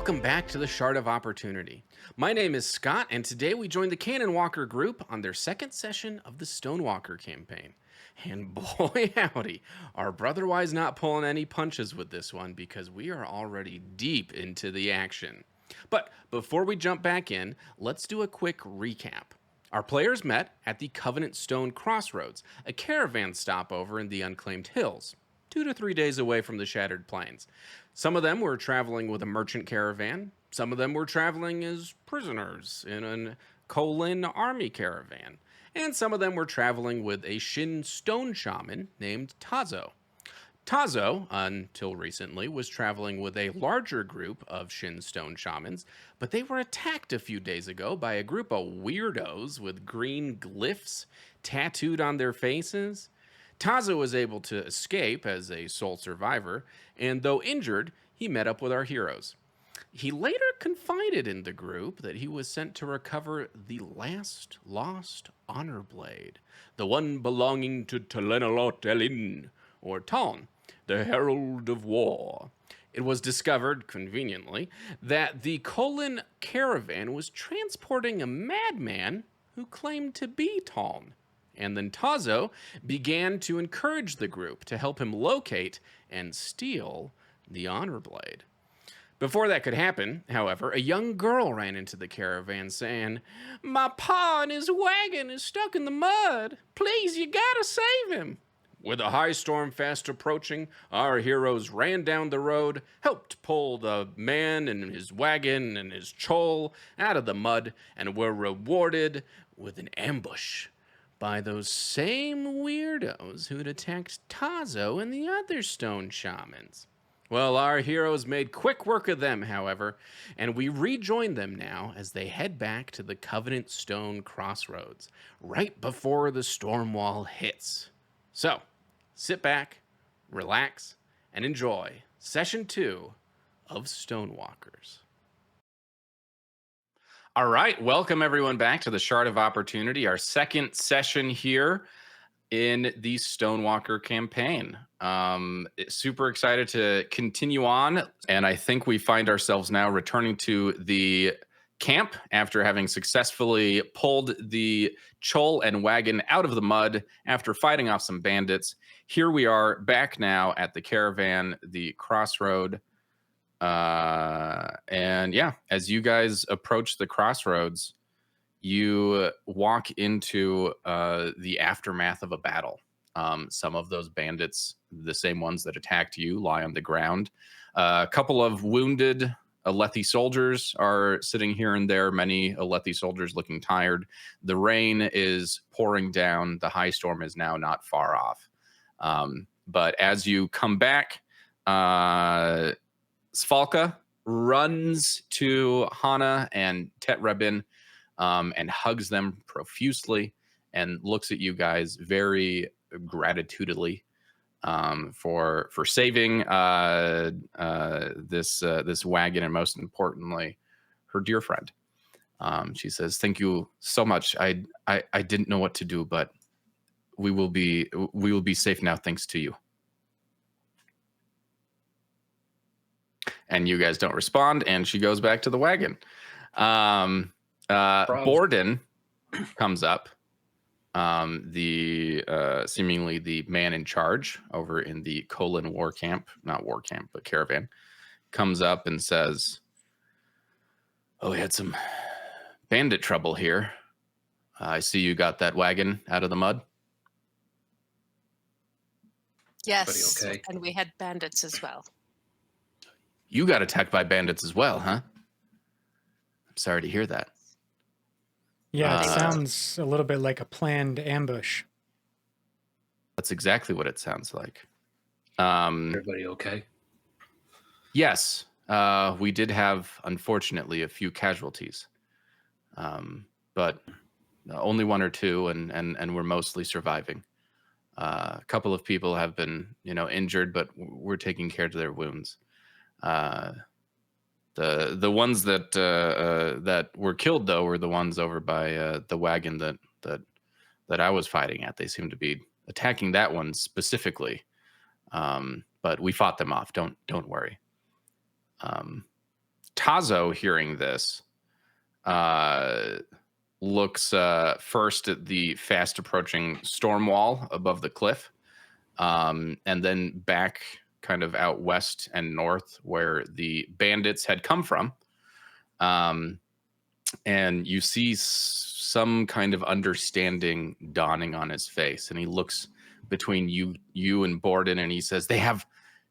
Welcome back to the Shard of Opportunity. My name is Scott, and today we join the Canonwalker group on their second session of the Stonewalker campaign. And boy howdy, are Brotherwise not pulling any punches with this one because we are already deep into the action. But before we jump back in, let's do a quick recap. Our players met at the Covenant Stone Crossroads, a caravan stopover in the Unclaimed Hills, 2 to 3 days away from the Shattered Plains. Some of them were traveling with a merchant caravan. Some of them were traveling as prisoners in an Kolin army caravan. And some of them were traveling with a Shin stone shaman named Taszo. Taszo, until recently, was traveling with a larger group of Shin stone shamans, but they were attacked a few days ago by a group of weirdos with green glyphs tattooed on their faces. Taszo was able to escape as a sole survivor, and though injured, he met up with our heroes. He later confided in the group that he was sent to recover the last lost honor blade, the one belonging to Tylin, or Taln, the Herald of War. It was discovered, conveniently, that the Kolin caravan was transporting a madman who claimed to be Taln. And then Taszo began to encourage the group to help him locate and steal the honor blade. Before that could happen, however, a young girl ran into the caravan saying, "My pa and his wagon is stuck in the mud. Please, you gotta save him." With a high storm fast approaching, our heroes ran down the road, helped pull the man and his wagon and his chol out of the mud, and were rewarded with an ambush by those same weirdos who'd attacked Taszo and the other stone shamans. Well, our heroes made quick work of them, however, and we rejoin them now as they head back to the Covenant Stone Crossroads, right before the stormwall hits. So, sit back, relax, and enjoy Session 2 of Stonewalkers. All right, welcome everyone back to the Shard of Opportunity, our second session here in the Stonewalker campaign. Super excited to continue on, and I think we find ourselves now returning to the camp after having successfully pulled the chol and wagon out of the mud after fighting off some bandits. Here we are back now at the caravan, the crossroad. And yeah, as you guys approach the crossroads, you walk into the aftermath of a battle. Some of those bandits, the same ones that attacked you, lie on the ground. A couple of wounded Alethi soldiers are sitting here and there, many Alethi soldiers looking tired. The rain is pouring down. The high storm is now not far off. But as you come back, Svalka runs to Hana and Tetrebin and hugs them profusely and looks at you guys very gratitudely for saving this wagon, and most importantly, her dear friend. She says, "Thank you so much. I didn't know what to do, but we will be safe now thanks to you." And you guys don't respond, and she goes back to the wagon. Borden comes up, seemingly the man in charge over in the Kolin war camp, not war camp, but caravan, comes up and says, "Oh, we had some bandit trouble here. I see you got that wagon out of the mud." Yes, Okay. and we had bandits as well. You got attacked by bandits as well, huh? I'm sorry to hear that. Yeah, it sounds a little bit like a planned ambush. That's exactly what it sounds like. Everybody okay? Yes, we did have, unfortunately, a few casualties, but only one or two, and we're mostly surviving. A couple of people have been, injured, but we're taking care of their wounds. The ones that were killed, though, were the ones over by the wagon that I was fighting at. They seem to be attacking that one specifically, but we fought them off. Don't worry. Taszo, hearing this, looks first at the fast approaching storm wall above the cliff, and then back kind of out west and north where the bandits had come from. And you see some kind of understanding dawning on his face, and he looks between you and Borden, and he says, they have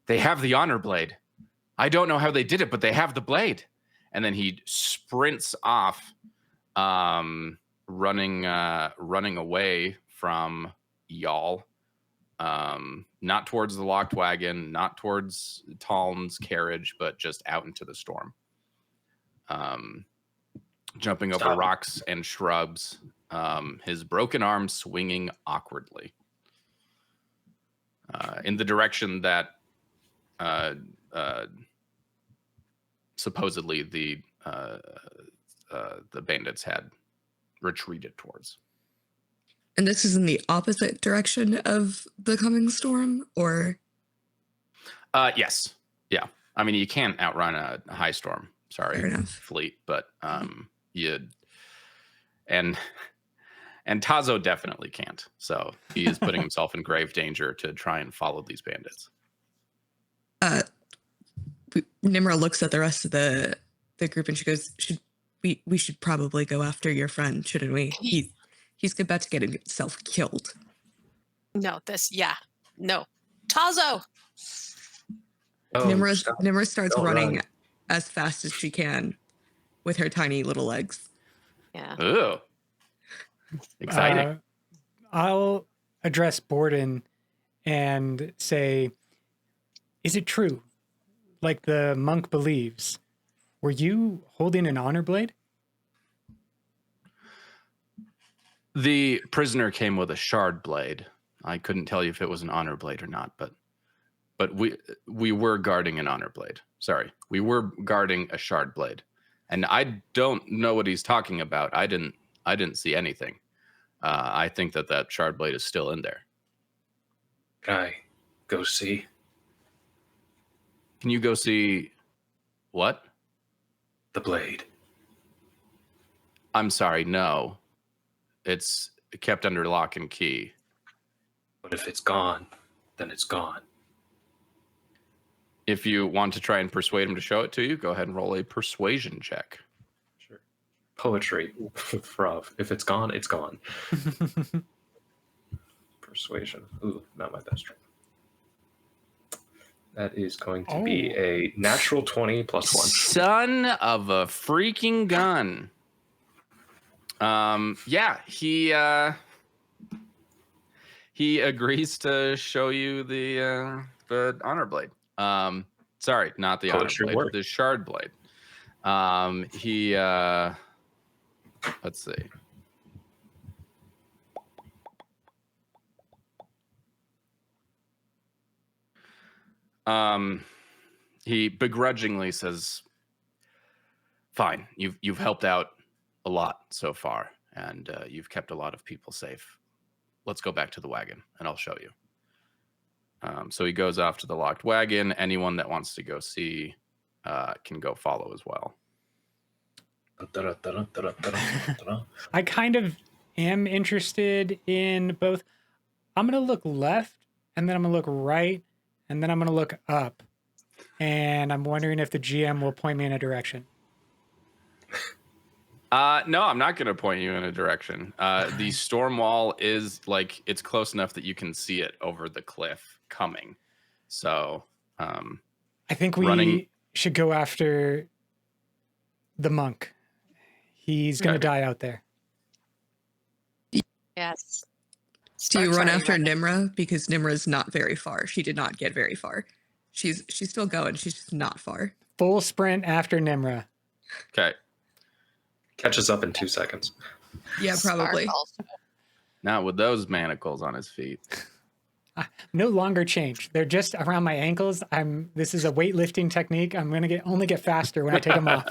the honor blade. I don't know how they did it, but they have the blade. And then he sprints off, running away from y'all, not towards the locked wagon, not towards Tylin's carriage, but just out into the storm. Jumping over rocks and shrubs, his broken arm swinging awkwardly in the direction that supposedly the bandits had retreated towards. And this is in the opposite direction of the coming storm, or? Yes. Yeah. I mean, you can't outrun a high storm. Sorry, fleet, but and Taszo definitely can't. So he is putting himself in grave danger to try and follow these bandits. Nmra looks at the rest of the group and she goes, we should probably go after your friend, shouldn't we? He's about to get himself killed. No, no. Taszo! Nmra starts running as fast as she can with her tiny little legs. Yeah. Ooh. Exciting. I'll address Borden and say, is it true? Like the monk believes. Were you holding an honor blade? The prisoner came with a shard blade. I couldn't tell you if it was an honor blade or not, but we were guarding an honor blade. Sorry, we were guarding a shard blade, and I don't know what he's talking about. I didn't see anything. I think that shard blade is still in there. Can I go see? Can you go see what? The blade. I'm sorry, no. It's kept under lock and key. But if it's gone, then it's gone. If you want to try and persuade him to show it to you, go ahead and roll a persuasion check. Sure. Poetry with Farav. If it's gone, it's gone. Persuasion. Ooh, not my best try. That is going to be a natural 20 plus 1. Son of a freaking gun. Yeah, he agrees to show you the honor blade. Sorry, not the honor blade, the shard blade. Let's see. He begrudgingly says, "Fine, you've helped out a lot so far, and you've kept a lot of people safe. Let's go back to the wagon, and I'll show you." So he goes off to the locked wagon. Anyone that wants to go see can go follow as well. I kind of am interested in both. I'm going to look left, and then I'm going to look right, and then I'm going to look up. And I'm wondering if the GM will point me in a direction. No, I'm not going to point you in a direction. The storm wall is it's close enough that you can see it over the cliff coming. So I think we should go after the monk. He's going to die out there. Yes. Do you run after Nmra? Because Nmra is not very far. She did not get very far. She's still going. She's just not far. Full sprint after Nmra. Okay. Catches up in 2 seconds. Yeah, probably. Not with those manacles on his feet. No longer change. They're just around my ankles. This is a weightlifting technique. I'm gonna only get faster when I take them off.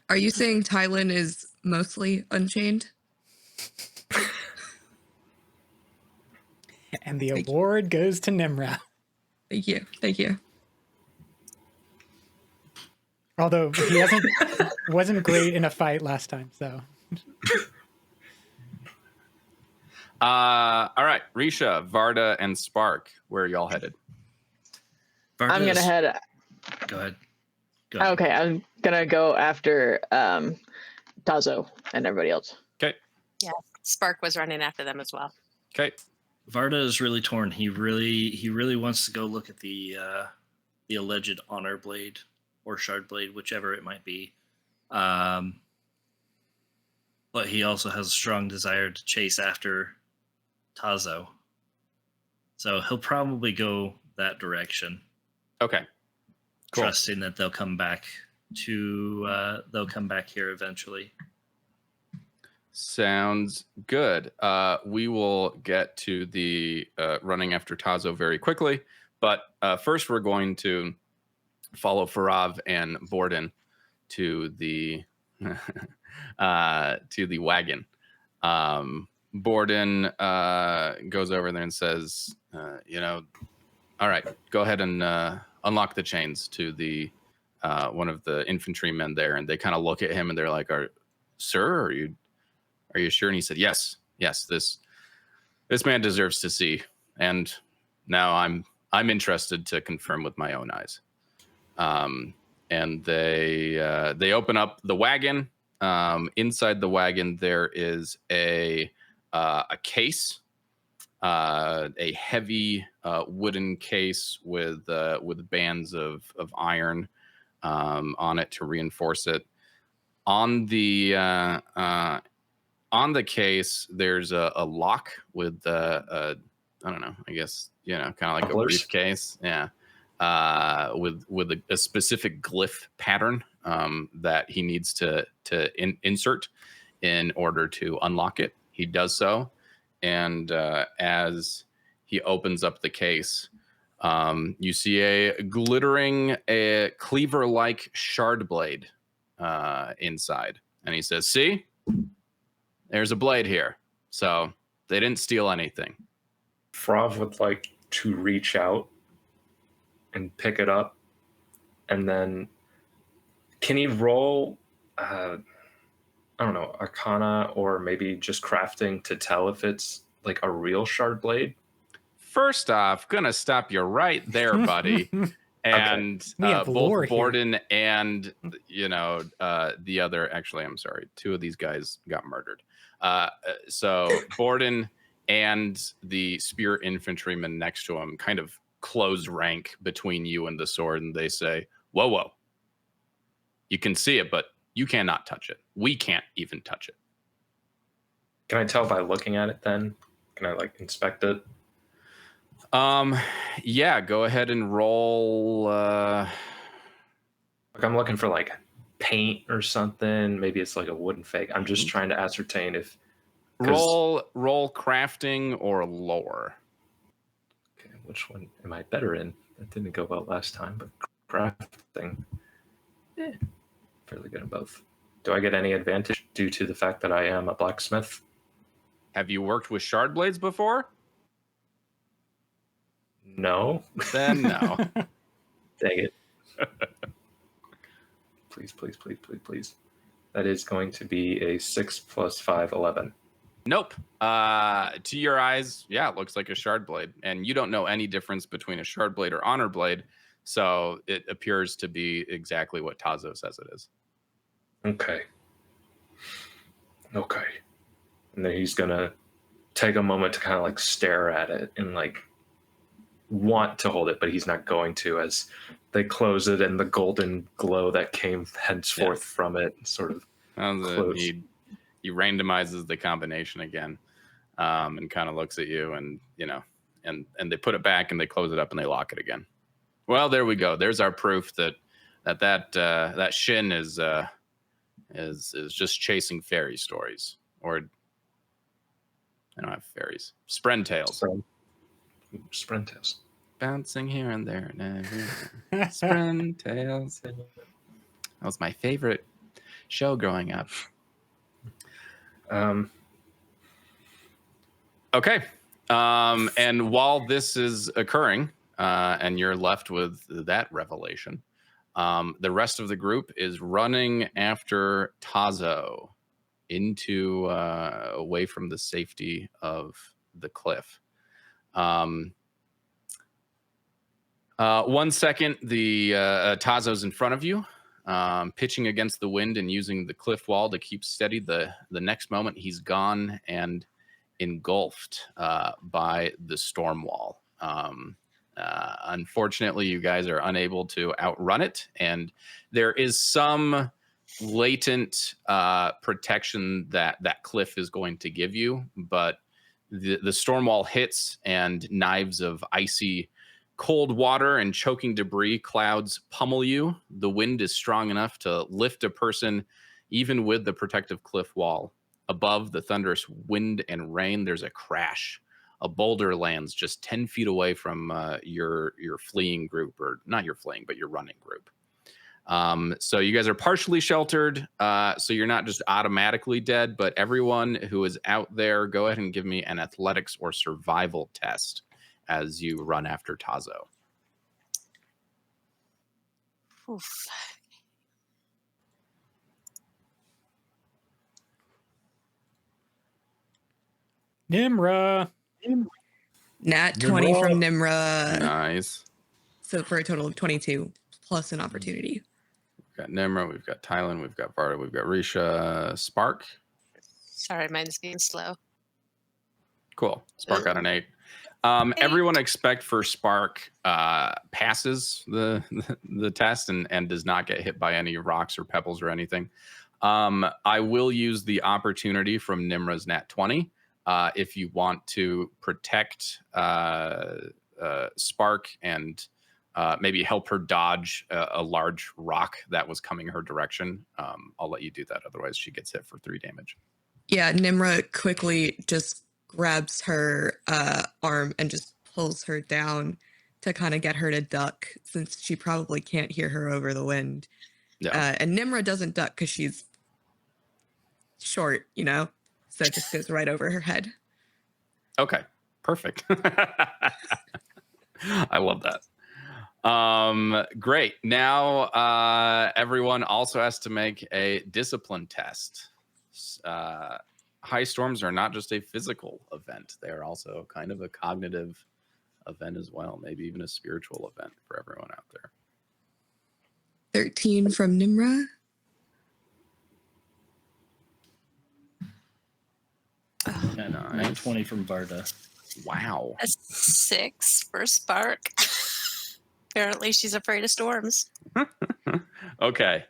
Are you saying Tylin is mostly unchained? And the award goes to Nmra. Thank you. Thank you. Although he wasn't great in a fight last time, so. All right, Risha, Vardah, and Spark, where are y'all headed? I'm gonna head. Go ahead. Go ahead. Okay, I'm gonna go after Taszo and everybody else. Okay. Yeah, Spark was running after them as well. Okay. Vardah is really torn. He really wants to go look at the alleged honor blade or shard blade, whichever it might be. But he also has a strong desire to chase after Taszo. So he'll probably go that direction. Okay. Cool. Trusting that they'll come back here eventually. Sounds good. We will get to the running after Taszo very quickly, but first we're going to follow Farav and Borden to the wagon. Borden goes over there and says, all right, go ahead and unlock the chains to the one of the infantrymen there. And they kind of look at him and they're like, sir, are you sure? And he said, yes, this man deserves to see. And now I'm interested to confirm with my own eyes. And they open up the wagon. Inside the wagon, there is a case, a heavy wooden case with bands of iron on it to reinforce it. On the case, there's a lock with I don't know, I guess, kind of like a briefcase. Yeah. With a specific glyph pattern that he needs to insert in order to unlock it. He does so. And as he opens up the case, you see a glittering, cleaver-like shard blade inside. And he says, see? There's a blade here. So they didn't steal anything. Farav would like to reach out and pick it up. And then can he roll, I don't know, Arcana or maybe just crafting to tell if it's like a real shard blade? First off, gonna stop you right there, buddy. And both Borden and the other, actually, I'm sorry, two of these guys got murdered. So Borden and the spear infantryman next to him kind of close rank between you and the sword, and they say, whoa, you can see it, but you cannot touch it. We can't even touch it. Can I tell by looking at it then? Can I like inspect it? Yeah, go ahead and roll. Like I'm looking for like paint or something. Maybe it's like a wooden fake. I'm just trying to ascertain if roll crafting or lore. Okay, which one am I better in? That didn't go well last time, but crafting, fairly good in both. Do I get any advantage due to the fact that I am a blacksmith? Have you worked with shard blades before? No. Then no. Dang it. Please. That is going to be a 6 + 5, 11. Nope. To your eyes, yeah, it looks like a shard blade. And you don't know any difference between a shard blade or honor blade. So it appears to be exactly what Taszo says it is. Okay. And then he's going to take a moment to kind of like stare at it and like want to hold it, but he's not going to, as they close it and the golden glow that came henceforth from it sort of he randomizes the combination again, and kind of looks at you, and and they put it back and they close it up and they lock it again. Well, there we go. There's our proof that Shin is just chasing fairy stories, or I don't have fairies. Spren tales. Spren tales. Bouncing here and there. Spren tales. That was my favorite show growing up. Okay. And while this is occurring, and you're left with that revelation, The rest of the group is running after Taszo into away from the safety of the cliff. 1 second, the Taszo's in front of you, pitching against the wind and using the cliff wall to keep steady. The next moment, he's gone and engulfed by the storm wall. Unfortunately, you guys are unable to outrun it, and there is some latent protection that cliff is going to give you, but the storm wall hits, and knives of icy cold water and choking debris clouds pummel you. The wind is strong enough to lift a person even with the protective cliff wall. Above the thunderous wind and rain, there's a crash. A boulder lands just 10 feet away from your fleeing group, or not your fleeing, but your running group. So you guys are partially sheltered, so you're not just automatically dead, but everyone who is out there, go ahead and give me an athletics or survival test as you run after Taszo. Oof. Nmra. Nat 20 from Nmra. Nice. So for a total of 22 plus an opportunity. We've got Nmra, we've got Tylin, we've got Vardah, we've got Risha. Spark. Sorry, mine's being slow. Cool. Spark got an 8. Everyone expect for Spark passes the test and does not get hit by any rocks or pebbles or anything. I will use the opportunity from Nmra's Nat 20 if you want to protect Spark and maybe help her dodge a large rock that was coming her direction. I'll let you do that. Otherwise, she gets hit for 3 damage. Yeah, Nmra quickly just grabs her arm and just pulls her down to kind of get her to duck, since she probably can't hear her over the wind. Yeah. And Nmra doesn't duck because she's short, you know? So it just goes right over her head. Okay, perfect. I love that. Great. Now everyone also has to make a discipline test. High storms are not just a physical event. They are also kind of a cognitive event as well, maybe even a spiritual event for everyone out there. 13 from Nmra. And Nice. 20 from Vardah. Wow. A 6 for Spark. Apparently, she's afraid of storms. Okay.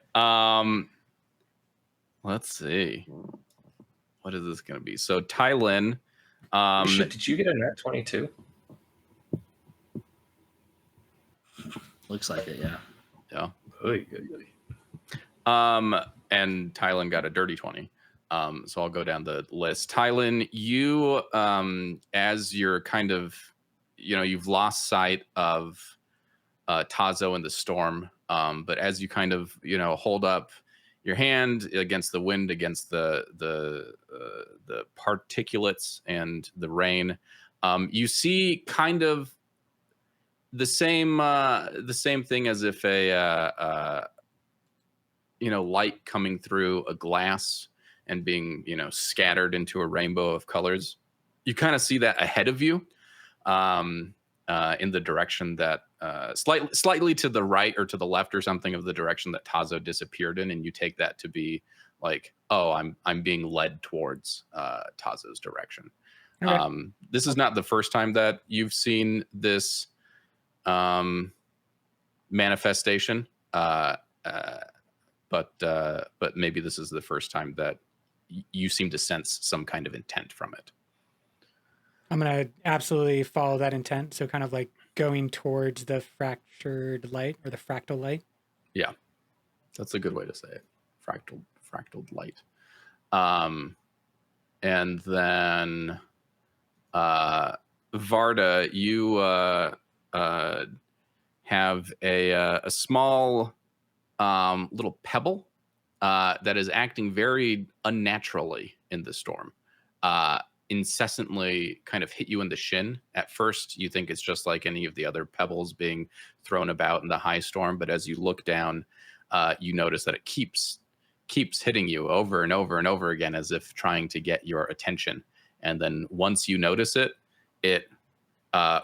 Let's see. What is this going to be? So Tylin. Risha, did you get a Nat 22? Looks like it, yeah. Yeah. Oy, oy, oy. And Tylin got a dirty 20. So I'll go down the list. Tylin, you, as you're kind of, you've lost sight of Taszo and the storm, but as you kind of, hold up your hand against the wind, against the particulates and the rain, you see kind of the same thing as if a light coming through a glass and being scattered into a rainbow of colors. You kind of see that ahead of you, in the direction that slightly to the right or to the left or something of the direction that Taszo disappeared in, and you take that to be like, oh, I'm being led towards Taszo's direction. Okay. This is not the first time that you've seen this manifestation, but maybe this is the first time that you seem to sense some kind of intent from it. I'm going to absolutely follow that intent. So kind of like going towards the fractured light or the fractal light. Yeah, that's a good way to say it. Fractaled light. And then Vardah, you have a small little pebble that is acting very unnaturally in the storm. incessantly kind of hit you in the shin. At first, you think it's just like any of the other pebbles being thrown about in the high storm, but as you look down, you notice that it keeps hitting you over and over and over again, as if trying to get your attention. And then once you notice it, it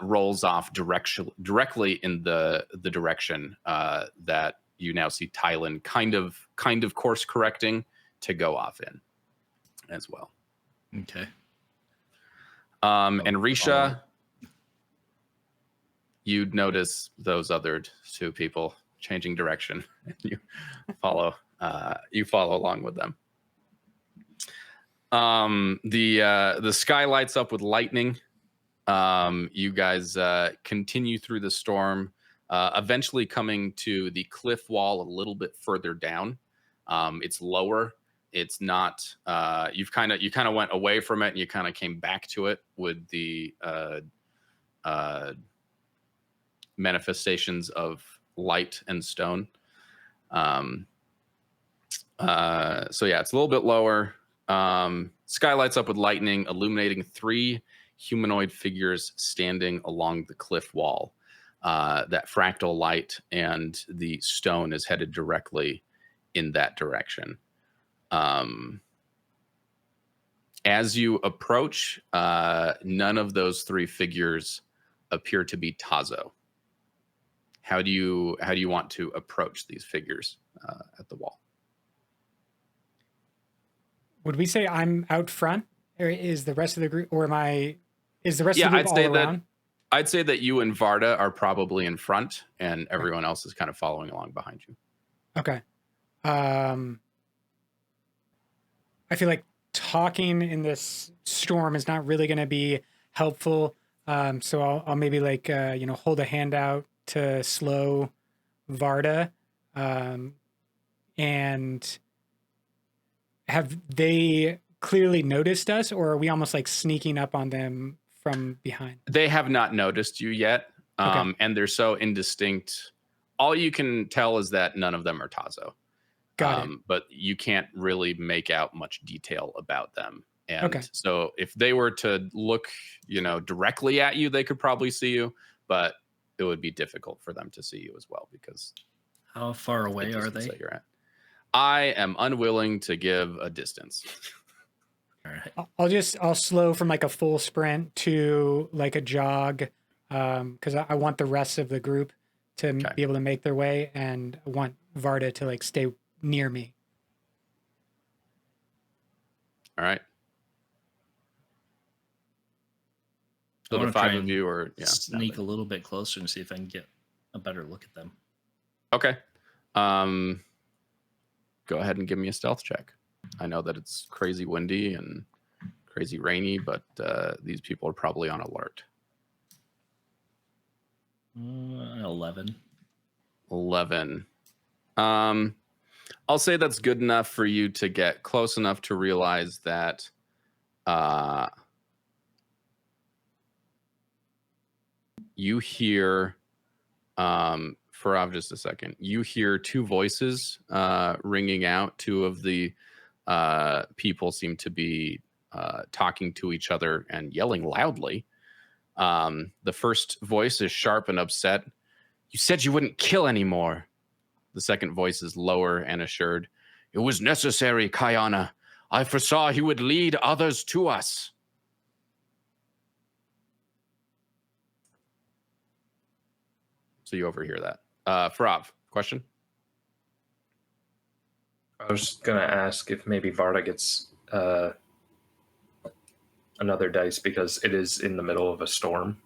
rolls off directly in the direction that you now see Tylin kind of course correcting to go off in as well. Okay. And Risha, you'd notice those other two people changing direction. You follow along with them. The sky lights up with lightning. You guys continue through the storm, eventually coming to the cliff wall a little bit further down. It's lower. It's not. You kind of went away from it, and you kind of came back to it with the manifestations of light and stone. So yeah, it's a little bit lower. Sky lights up with lightning, illuminating 3 humanoid figures standing along the cliff wall. That fractal light and the stone is headed directly in that direction. As you approach, none of those 3 figures appear to be Taszo. How do you want to approach these figures at the wall? Would we say I'm out front, or is the rest of the group, or is the rest of the group all around? I'd say that you and Vardah are probably in front, and everyone else is kind of following along behind you. Okay. I feel like talking in this storm is not really going to be helpful. So I'll maybe hold a hand out to slow Vardah. And have they clearly noticed us, or are we almost like sneaking up on them from behind? They have not noticed you yet. Okay. And they're so indistinct. All you can tell is that none of them are Taszo. Got it. But you can't really make out much detail about them. And Okay. so if they were to look, directly at you, they could probably see you, but it would be difficult for them to see you as well, because How far away the are distance they? that you're at. I am unwilling to give a distance. All right. I'll slow from like a full sprint to like a jog, because I want the rest of the group to Okay. be able to make their way, and I want Vardah to like stay near me. All right. I So the wanna try 5 of and you are sneak a little bit closer and see if I can get a better look at them. Okay. Go ahead and give me a stealth check. I know that it's crazy windy and crazy rainy, but these people are probably on alert. 11. 11. I'll say that's good enough for you to get close enough to realize that you hear, Farav, just a second. You hear 2 voices ringing out. 2 of the people seem to be talking to each other and yelling loudly. The first voice is sharp and upset. "You said you wouldn't kill anymore." The second voice is lower and assured. "It was necessary, Kayana. I foresaw he would lead others to us." So you overhear that. Farav, question? I was going to ask if maybe Vardah gets another dice because it is in the middle of a storm.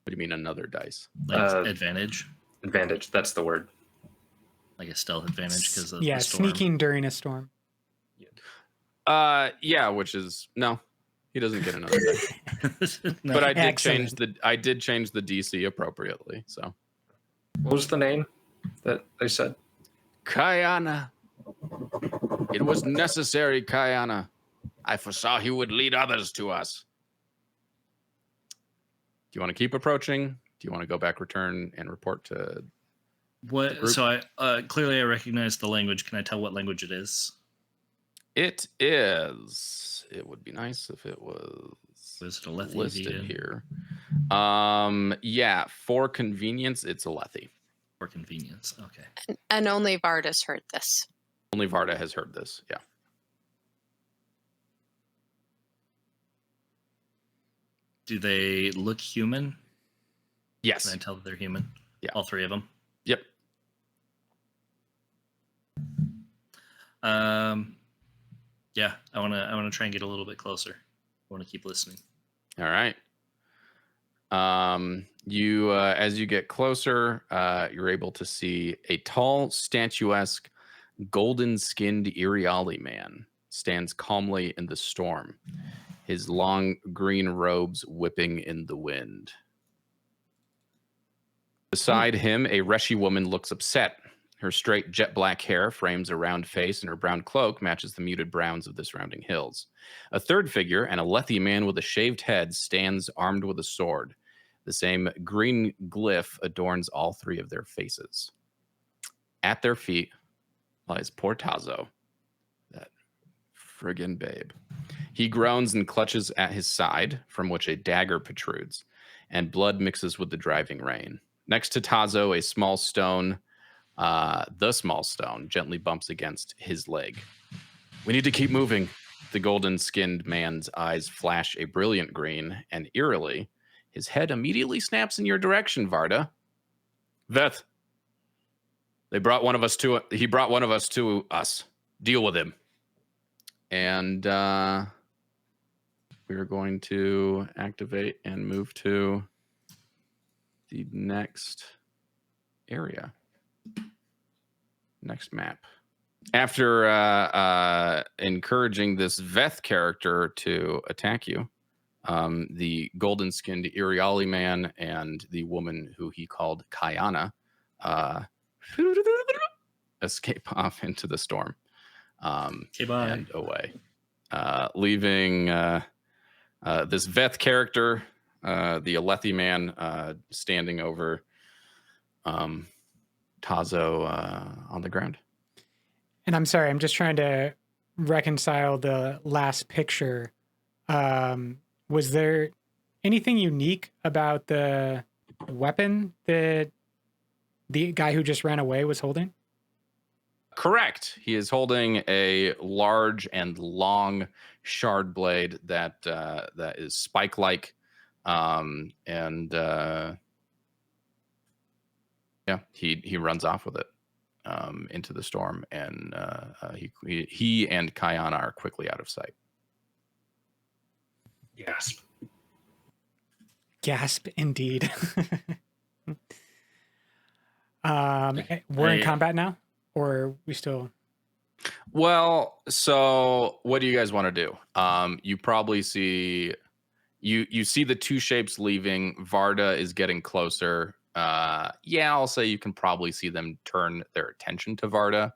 What do you mean another dice? Like advantage, Advantage, that's the word. like a stealth advantage because of Yeah, the storm. sneaking during a storm. Yeah, which is no, he doesn't get another dice. No. But I did Excellent. change the DC appropriately. So What was the name that they said? Kayana. It was necessary, Kayana. I foresaw he would lead others to us. Do you want to keep approaching? Do you want to go back, return, and report to What? group? So I clearly I recognize the language. Can I tell what language it is? It is. It would be nice if it was Was it a Lethe listed via here. Yeah, for convenience, it's a Lethe. for convenience? Okay. And only Vardah's heard this. Only Vardah has heard this. Yeah. Do they look human? Yes. Can I tell that they're human? Yeah. All three of them? Yep. Yeah, I wanna try and get a little bit closer. I wanna keep listening. All right. You as you get closer, you're able to see a tall, statuesque, golden-skinned Iriali man stands calmly in the storm, his long green robes whipping in the wind. Beside him, a Reshi woman looks upset. Her straight jet black hair frames a round face, and her brown cloak matches the muted browns of the surrounding hills. A third figure, and a Lethe man with a shaved head, stands armed with a sword. The same green glyph adorns all three of their faces. At their feet lies poor Taszo, that friggin' babe. He groans and clutches at his side, from which a dagger protrudes, and blood mixes with the driving rain. Next to Taszo, a small stone, the small stone, gently bumps against his leg. We need to keep moving. The golden-skinned man's eyes flash a brilliant green, and eerily, his head immediately snaps in your direction, Vardah. Veth, he brought one of us to us. Deal with him. And we're going to activate and move to the next area. Next map. After encouraging this Veth character to attack you, the golden-skinned Iriali man and the woman who he called Kayana escape off into the storm Okay, bye. and away, leaving this Veth character, the Alethi man, standing over Taszo on the ground. And I'm sorry, I'm just trying to reconcile the last picture. Was there anything unique about the weapon that the guy who just ran away was holding? Correct. He is holding a large and long shard blade that is spike-like, yeah, he runs off with it into the storm, and he and Kayana are quickly out of sight. Gasp. Gasp, indeed. We're in combat now, or we still? Well, so what do you guys want to do? You probably see you see the two shapes leaving. Vardah is getting closer. Yeah, I'll say you can probably see them turn their attention to Vardah.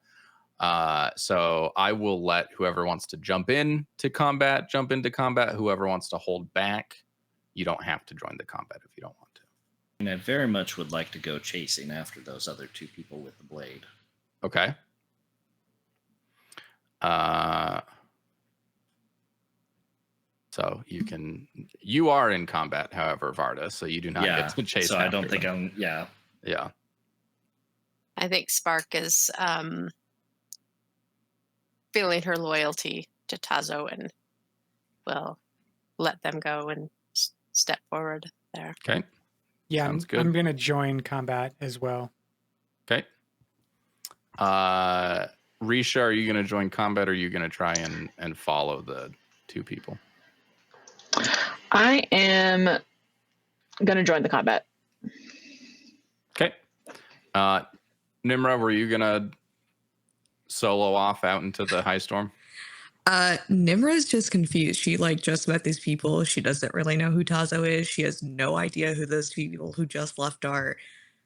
So I will let whoever wants to jump into combat. Whoever wants to hold back, you don't have to join the combat if you don't want to. And I very much would like to go chasing after those other two people with the blade. Okay. So you are in combat, however, Vardah, so you do not get to chase. So I don't after think them. Yeah. I think Spark is feeling her loyalty to Taszo and will let them go and step forward there. Okay. Yeah, Sounds good. I'm going to join combat as well. Okay. Risha, are you going to join combat, or are you going to try and follow the two people? I am going to join the combat. Okay. Nmra, were you going to solo off out into the high storm? Nimra's just confused. She just met these people. She doesn't really know who Taszo is. She has no idea who those people who just left are.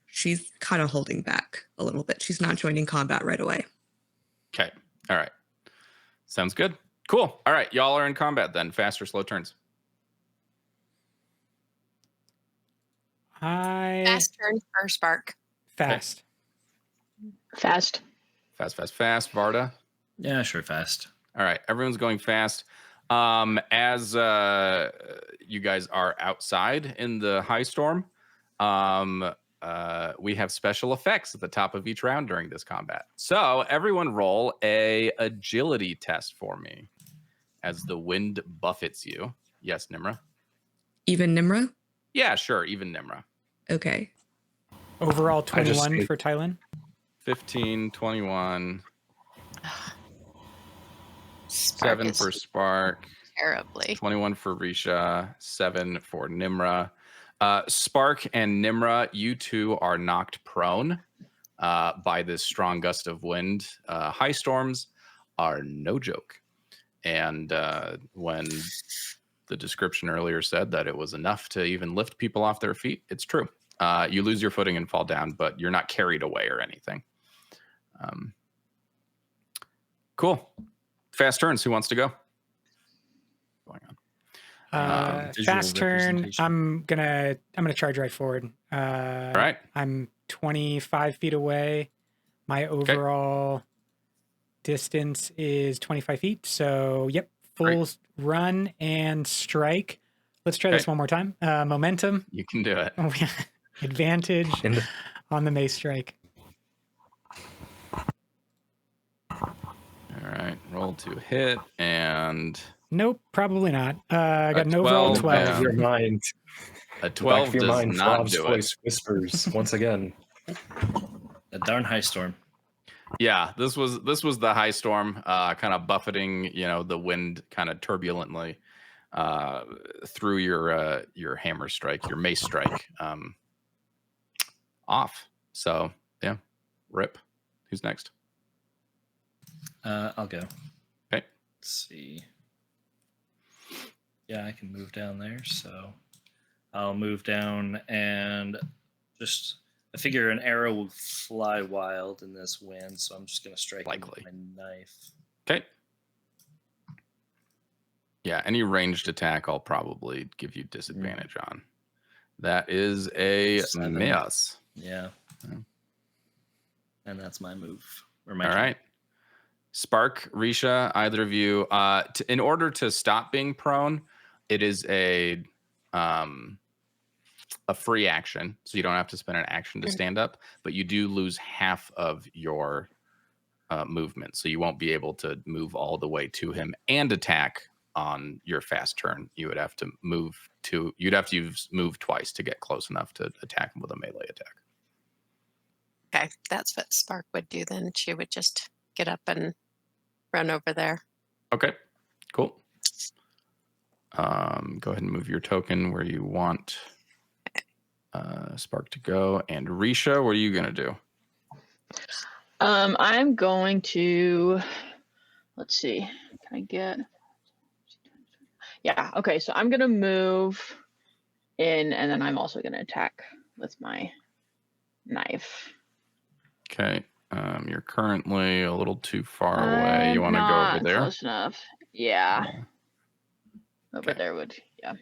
She's kind of holding back a little bit. She's not joining combat right away. Okay. All right. Sounds good. Cool. All right. Y'all are in combat then. Fast or slow turns? Fast turn for Spark. Fast. Fast. Fast. Vardah? Yeah, sure, fast. All right, everyone's going fast. As you guys are outside in the high storm, we have special effects at the top of each round during this combat. So everyone roll a agility test for me as the wind buffets you. Yes, Nmra? Even Nmra? Yeah, sure, even Nmra. Okay. Overall I just 21 say- for Tylin. 15, 21, Spark 7 is for Spark, terribly. 21 for Risha, 7 for Nmra. Spark and Nmra, you two are knocked prone by this strong gust of wind. High storms are no joke. And when the description earlier said that it was enough to even lift people off their feet, it's true. You lose your footing and fall down, but you're not carried away or anything. Cool. Fast turns. Who wants to go? Going on. Visual Fast turn. representation. I'm gonna charge right forward. All right. I'm 25 feet away. My overall distance is 25 feet. So yep, full run and strike. Let's try this one more time. Momentum. You can do it. Advantage on the mace strike. All right. Roll to hit and Nope, probably not. I got A an overall 12, 12. yeah. Your mind. a Back 12 of your does mind, not Farav's do it. voice whispers once again. A darn high storm. Yeah, this was the high storm, kind of buffeting, the wind kind of turbulently through your hammer strike, your mace strike, off. So yeah, rip. Who's next? I'll go. Okay. Let's see. Yeah, I can move down there, so I'll move down and just. I figure an arrow will fly wild in this wind, so I'm just gonna strike him with my knife. Okay. Yeah, any ranged attack I'll probably give you disadvantage on. That is a 7. miss. Yeah. Yeah. And that's my move. Or All my turn. right. Spark, Risha, either of you. In order to stop being prone, it is a free action, so you don't have to spend an action to stand up, but you do lose half of your movement, so you won't be able to move all the way to him and attack on your fast turn. You'd have to use move twice to get close enough to attack him with a melee attack. Okay, that's what Spark would do then. She would just get up and run over there. Okay, cool. Go ahead and move your token where you want Spark to go. And Risha, what are you going to do? I'm going to, let's see, can I get, yeah, okay, so I'm going to move in, and then I'm also going to attack with my knife. Okay. You're currently a little too far away. You want to go over there? Close enough. Yeah. Yeah. Over Okay. there would, yeah.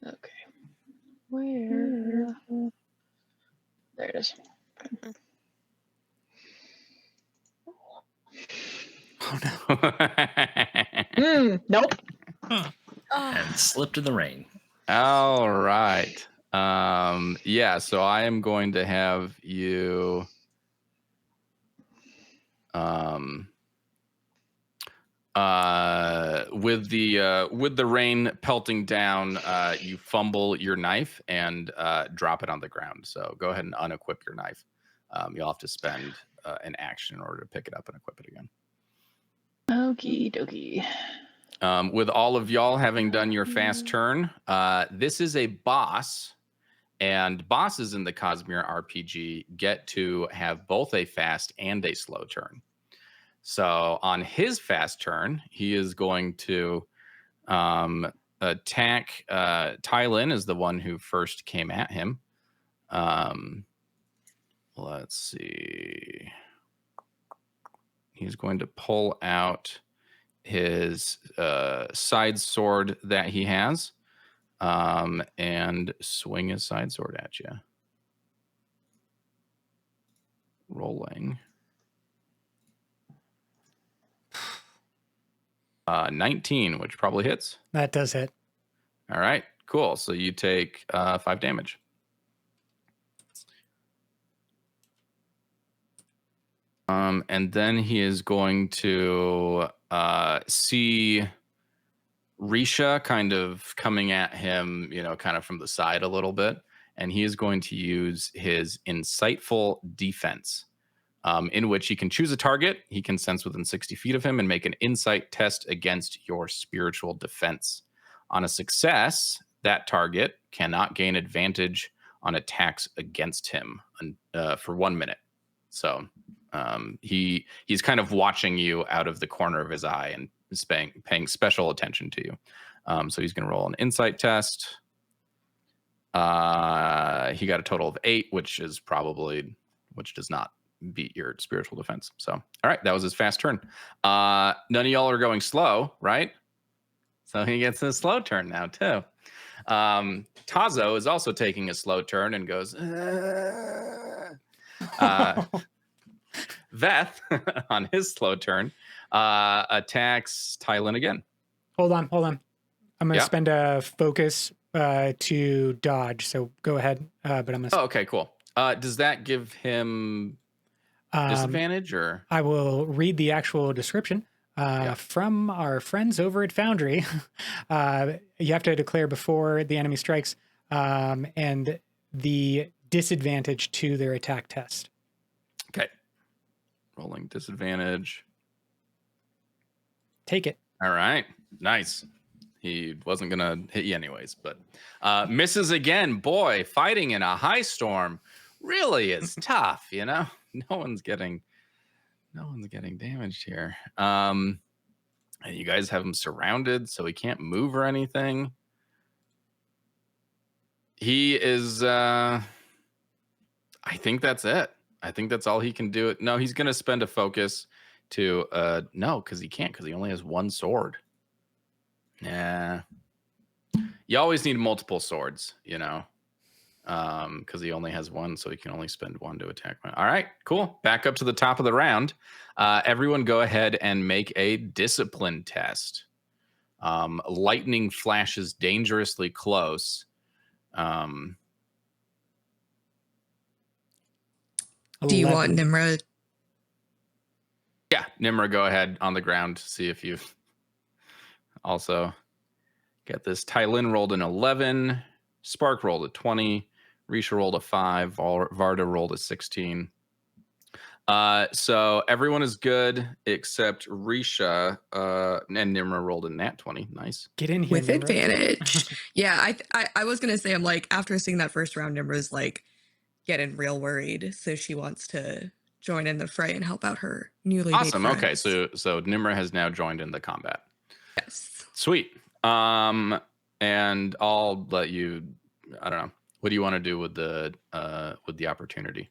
Okay. Where? There it is. Oh no. Nope. And slipped in the rain. All right. Yeah, so I am going to have you with the rain pelting down, you fumble your knife and drop it on the ground. So go ahead and unequip your knife. You'll have to spend an action in order to pick it up and equip it again. Okie dokie. With all of y'all having done your fast turn, this is a boss, and bosses in the CosmereRPG get to have both a fast and a slow turn. So on his fast turn, he is going to attack. Tylin is the one who first came at him. Let's see. He's going to pull out his side sword that he has and swing his side sword at you. Rolling. 19, which probably hits. That does hit. All right, cool. So you take 5 damage. And then he is going to see Risha kind of coming at him, kind of from the side a little bit. And he is going to use his insightful defense, in which he can choose a target. He can sense within 60 feet of him and make an insight test against your spiritual defense. On a success, that target cannot gain advantage on attacks against him for 1 minute. So he's kind of watching you out of the corner of his eye and is paying special attention to you. So he's going to roll an insight test. He got a total of 8, which does not beat your spiritual defense. So, all right, that was his fast turn. None of y'all are going slow, right? So he gets a slow turn now too. Taszo is also taking a slow turn and goes. Veth on his slow turn attacks Tylin again. Hold on. I'm going to spend a focus to dodge. So go ahead. But I'm going to. Oh, okay, cool. Does that give him disadvantage or? I will read the actual description from our friends over at Foundry. You have to declare before the enemy strikes and the disadvantage to their attack test. Okay. Rolling disadvantage. Take it. All right. Nice. He wasn't going to hit you anyways, but misses again. Boy, fighting in a high storm really is tough, No one's getting damaged here. And you guys have him surrounded, so he can't move or anything. He is I think that's it. I think that's all he can do. No, he's going to spend a focus to no, because he can't, because he only has 1 sword. Yeah. You always need multiple swords, because he only has 1, so he can only spend 1 to attack. All right, cool. Back up to the top of the round. Everyone go ahead and make a discipline test. Lightning flashes dangerously close. Do you want Nmra? Yeah, Nmra, go ahead on the ground. See if you also get this. Tylin rolled an 11. Spark rolled a 20. Risha rolled a 5. Vardah rolled a 16. So everyone is good except Risha and Nmra rolled a nat 20. Nice. Get in here with Nmra. advantage. Yeah, I was gonna say, I'm like, after seeing that first round, Nimra's like getting real worried, so she wants to join in the fray and help out her newly made Awesome. friends. Okay, so Nmra has now joined in the combat. Yes. Sweet. And I'll let you. I don't know. What do you want to do with the opportunity?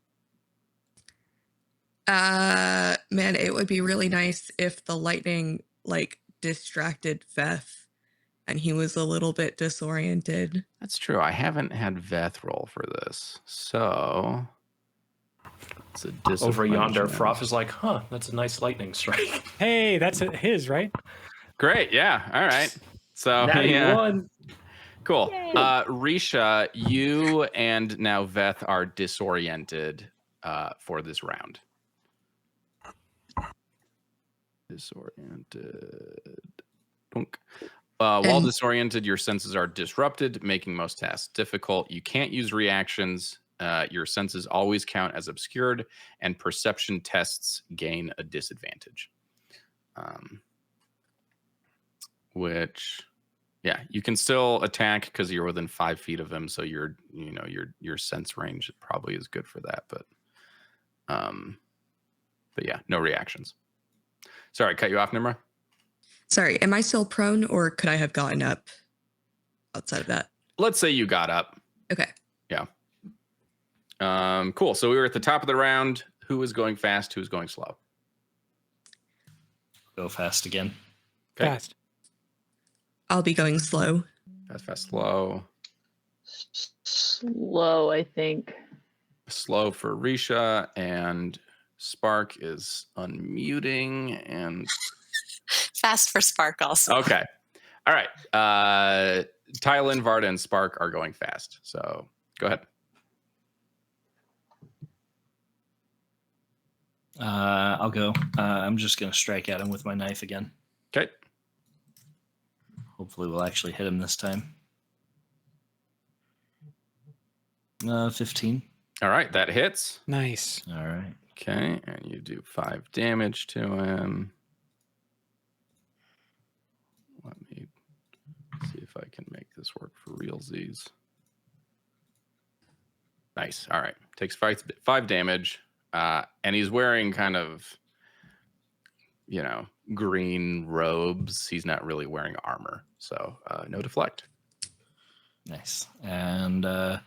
Man, it would be really nice if the lightning distracted Veth and he was a little bit disoriented. That's true. I haven't had Veth roll for this, so it's a Over yonder, challenge. Farav is like, that's a nice lightning strike. Hey, that's his, right? Great. Yeah. All right. So Natty 1. Cool. Yay. Risha, you and now Veth are disoriented for this round. Disoriented. While disoriented, your senses are disrupted, making most tasks difficult. You can't use reactions. Your senses always count as obscured, and perception tests gain a disadvantage. Yeah, you can still attack because you're within 5 feet of him, so your sense range probably is good for that. But yeah, no reactions. Sorry, cut you off, Nmra. Sorry, am I still prone, or could I have gotten up outside of that? Let's say you got up. Okay. Yeah. Cool. So we were at the top of the round. Who is going fast? Who's going slow? Go fast again. Okay. Fast. I'll be going slow. Fast, slow. Slow, I think. Slow for Risha, and Spark is unmuting, and Fast for Spark also. Okay. All right. Tylin, Vardah, and Spark are going fast. So go ahead. I'll go. I'm just going to strike at him with my knife again. Okay. Hopefully we'll actually hit him this time. 15. All right. That hits. Nice. All right. Okay. And you do 5 damage to him. Let me see if I can make this work for realsies. Nice. All right. Takes 5 damage. And he's wearing kind of, green robes. He's not really wearing armor. So no deflect. Nice. And I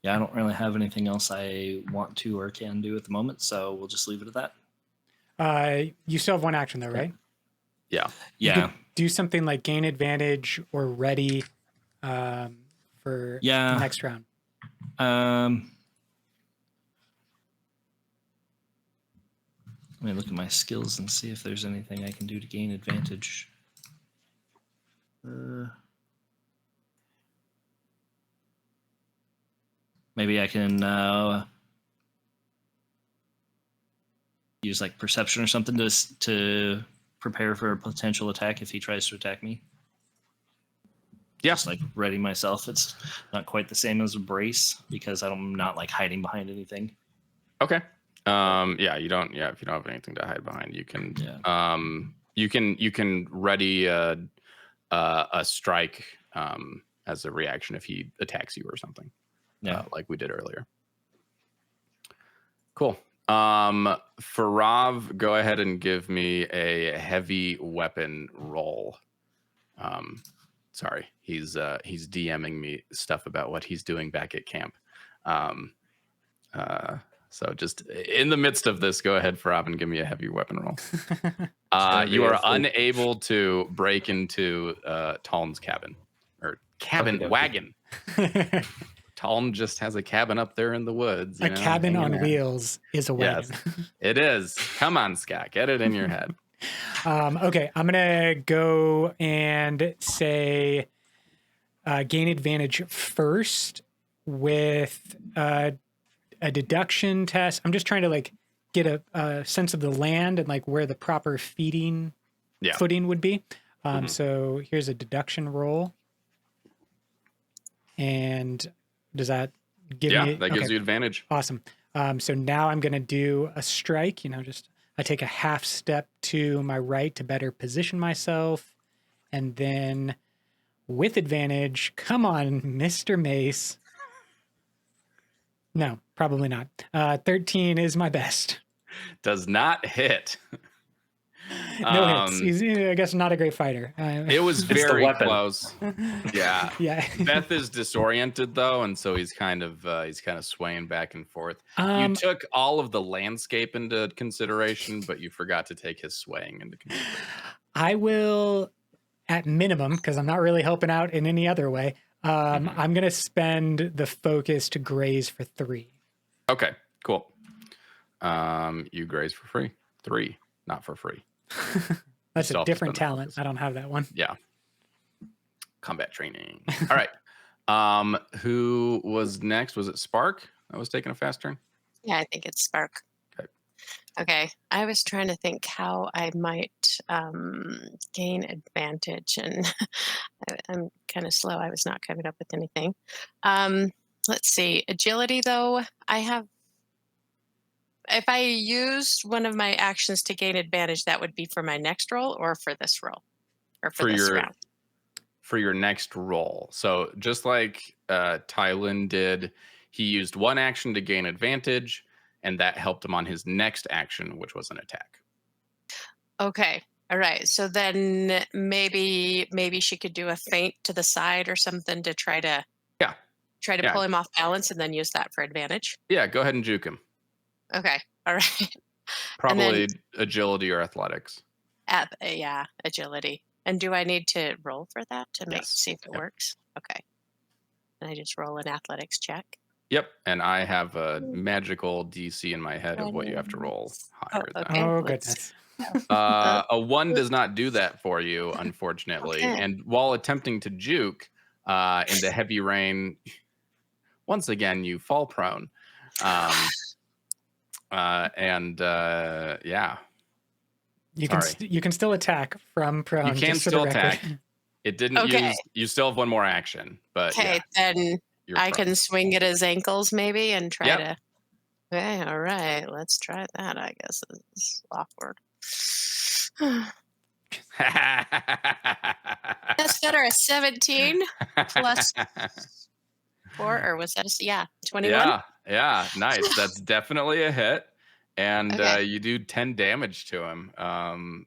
don't really have anything else I want to or can do at the moment. So we'll just leave it at that. You still have one action though, right? Yeah. You could do something like gain advantage or ready for the next round. Let me look at my skills and see if there's anything I can do to gain advantage. Maybe I can use like perception or something to prepare for a potential attack if he tries to attack me. Yeah. Just like ready myself. It's not quite the same as a brace because I'm not like hiding behind anything. Okay. If you don't have anything to hide behind, you can you can ready a strike as a reaction if he attacks you or something. Yeah. Like we did earlier. Cool. Farav, go ahead and give me a heavy weapon roll. Sorry, he's DMing me stuff about what he's doing back at camp. So just in the midst of this, go ahead, Farav, and give me a heavy weapon roll. You are unable to break into Talon's cabin or wagon. Talon just has a cabin up there in the woods. A cabin on wheels is a wagon. Yes, it is. Come on, Scott, get it in your head. Okay, I'm gonna go and say gain advantage first with a deduction test. I'm just trying to like get a sense of the land and like where the proper footing would be. So here's a deduction roll. And does that give me? That gives you advantage. Awesome. So now I'm going to do a strike, I take a half step to my right to better position myself. And then with advantage, come on, Mr. Mace. No, probably not. 13 is my best. Does not hit. No hits. He's, I guess, not a great fighter. It was very close. Yeah. Yeah. Beth is disoriented though, and so he's kind of swaying back and forth. You took all of the landscape into consideration, but you forgot to take his swaying into consideration. I will, at minimum, because I'm not really helping out in any other way. I'm going to spend the focus to graze for 3. Okay, cool. You graze for free. 3, not for free. That's a different talent. I don't have that one. Yeah. Combat training. All right. Who was next? Was it Spark that was taking a fast turn? Yeah, I think it's Spark. Okay. I was trying to think how I might gain advantage, and I'm kind of slow. I was not coming up with anything. Let's see. Agility, though, I have. If I used one of my actions to gain advantage, that would be for my next roll or for this roll? Or for this round? For your next roll. So just like Tylin did, he used one action to gain advantage, and that helped him on his next action, which was an attack. Okay. All right. So then maybe she could do a feint to the side or something to try to pull him off balance and then use that for advantage. Yeah, go ahead and juke him. Okay. All right. Probably agility or athletics. Agility. And do I need to roll for that to see if it works? Okay. And I just roll an athletics check. Yep, and I have a magical DC in my head of what you have to roll higher than. Okay, Oh, let's- goodness. A 1 does not do that for you, unfortunately. Okay. And while attempting to juke in the heavy rain, once again you fall prone. Yeah, You can still attack from prone. you can just for the still record. attack. It didn't Okay. use. You still have one more action, but Okay, yeah, then you're I prone. can swing at his ankles maybe and try Yep. to. Okay, all right, let's try that. I guess it's awkward. That's better. A 17 plus 4, or was that a 21? Yeah, nice. That's definitely a hit, and Okay. you do 10 damage to him.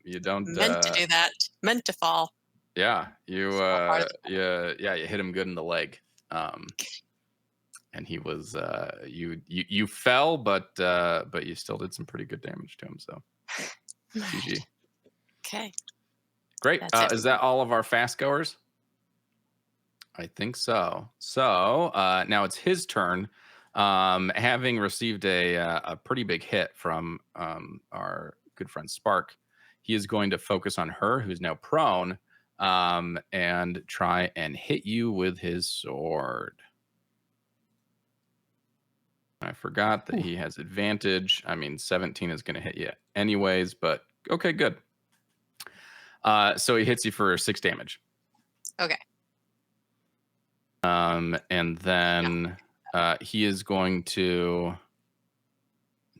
You don't Meant to do that. Meant to fall. Yeah, you hard. you hit him good in the leg. And he was you fell, but you still did some pretty good damage to him. So GG. Okay. Great. That's it. Is that all of our fast goers? I think so. So now it's his turn. Having received a pretty big hit from our good friend Spark, he is going to focus on her, who's now prone, and try and hit you with his sword. I forgot that he has advantage. I mean, 17 is going to hit you anyways, but okay, good. So he hits you for 6 damage. Okay. And then he is going to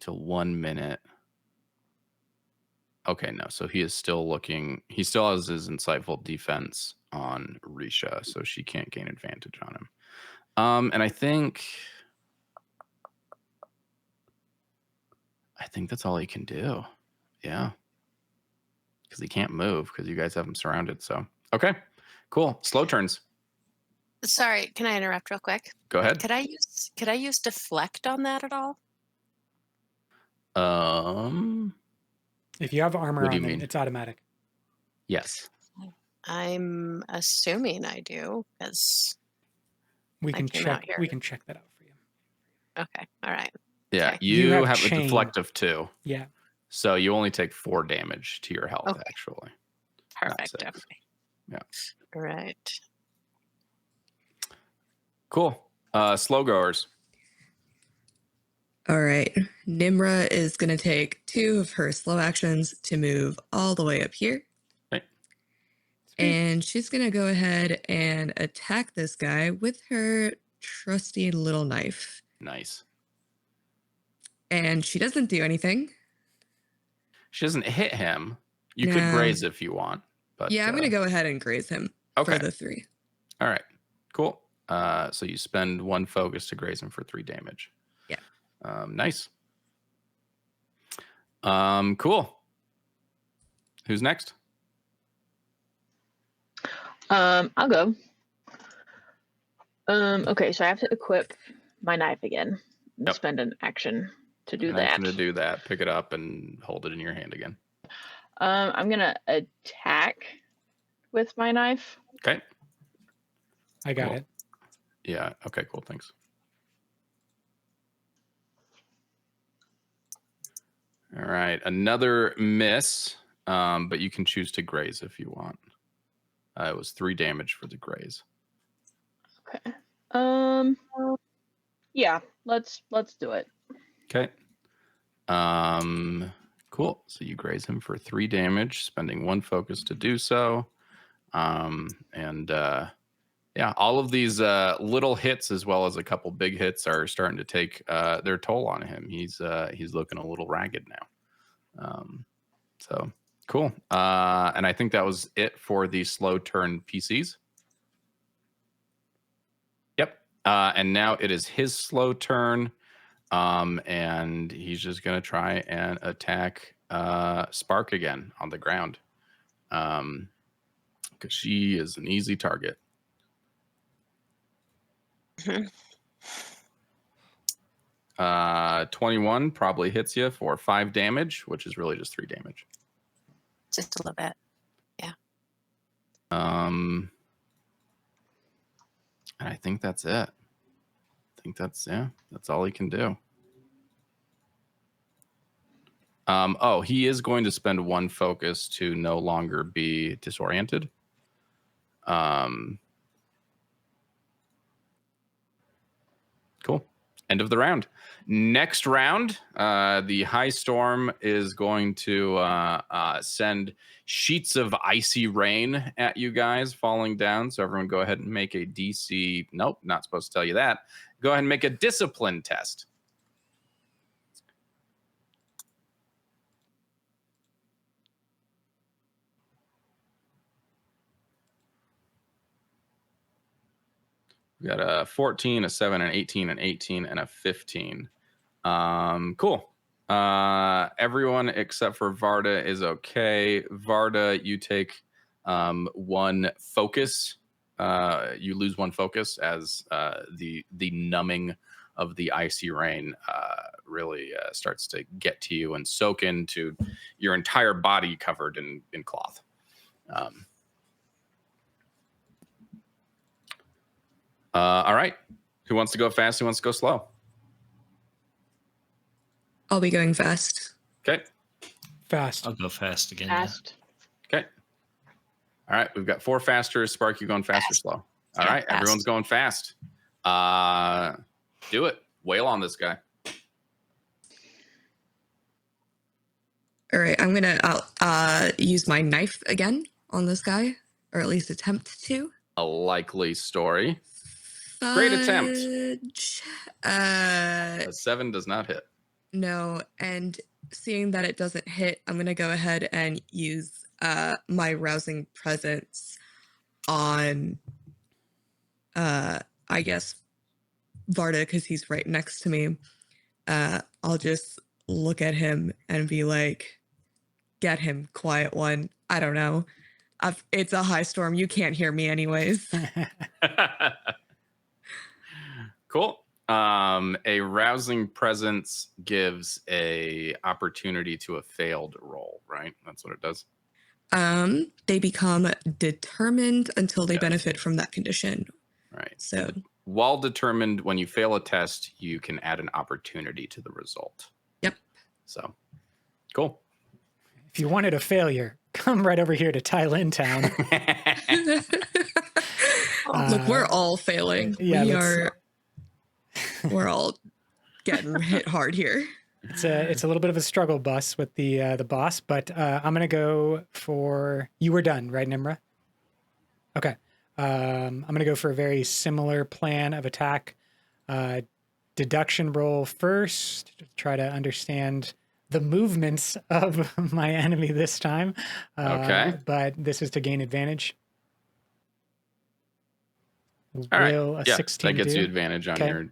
1 minute. Okay, no. So he is still looking. He still has his insightful defense on Risha, so she can't gain advantage on him. And I think that's all he can do. Yeah. Because he can't move because you guys have him surrounded. So, okay, cool. Slow turns. Sorry, can I interrupt real quick? Go ahead. Could I use deflect on that at all? If you have armor What do on you them, mean? it's automatic. Yes. I'm assuming I do, because We I can came out check. here. We can check that out for you. okay, all right. Yeah, Okay. you You have, have a chain. deflect of 2. Yeah. So you only take 4 damage to your health, Okay. actually. Perfect. six. Okay. Yeah. All right. Cool. Slow goers. All right. Nmra is going to take 2 of her slow actions to move all the way up here. Okay. And she's going to go ahead and attack this guy with her trusty little knife. Nice. And she doesn't do anything. She doesn't hit him. You No. could graze if you want. But Yeah, I'm going to go ahead and graze him Okay. for the 3. All right. Cool. So you spend 1 focus to graze him for 3 damage. Yeah. Nice. Cool. Who's next? I'll go. Okay, so I have to equip my knife again and Yep. spend an action to do An that. action to do that. Pick it up and hold it in your hand again. I'm gonna attack with my knife. Okay. I got Cool. it. Yeah. Okay, cool. Thanks. All right. Another miss, but you can choose to graze if you want. It was 3 damage for the graze. Okay. Yeah, let's do it. Okay. Cool. So you graze him for 3 damage, spending 1 focus to do so. Yeah, all of these little hits as well as a couple big hits are starting to take their toll on him. He's looking a little ragged now. So cool. And I think that was it for the slow turn PCs. Yep. And now it is his slow turn. And he's just gonna try and attack Spark again on the ground. Because she is an easy target. Mhm. 21 probably hits you for 5 damage, which is really just 3 damage. Just a little bit. And I think that's it. think that's all he can do. He is going to spend 1 focus to no longer be disoriented. Cool. End of the round. Next round, the high storm is going to send sheets of icy rain at you guys falling down. So everyone go ahead and make a DC. Nope, not supposed to tell you that. Go ahead and make a discipline test. We got a 14, a 7, an 18, an 18, and a 15. Cool. Everyone except for Vardah is okay. Vardah, you take 1 focus. You lose 1 focus as the numbing of the icy rain really starts to get to you and soak into your entire body covered in cloth. All right. Who wants to go fast? Who wants to go slow? I'll be going fast. Okay. Fast. I'll go fast again. Fast. Okay. All right. We've got 4 fasters. Spark, you going fast or slow? All right. Fast. Everyone's going fast. Do it. Wail on this guy. All right, I'm gonna use my knife again on this guy, or at least attempt to. A likely story. Great attempt. A 7 does not hit. No, and seeing that it doesn't hit, I'm gonna go ahead and use my rousing presence on, I guess, Vardah, because he's right next to me. I'll just look at him and be like, "Get him, quiet one." I don't know. It's a high storm. You can't hear me anyways. Cool. A rousing presence gives a opportunity to a failed roll, right? That's what it does. They become determined until they benefit from that condition. Right. So while determined, when you fail a test, you can add an opportunity to the result. Yep. So cool. If you wanted a failure, come right over here to Tylin town. Look, we're all failing. Yeah, We're all getting hit hard here. It's a little bit of a struggle bus with the boss, but I'm gonna go for. You were done, right, Nmra? Okay. I'm gonna go for a very similar plan of attack. Deduction roll first to try to understand the movements of my enemy this time. Okay. But this is to gain advantage. All right. Will a Yeah, 16 that gets do? you advantage on Okay. your.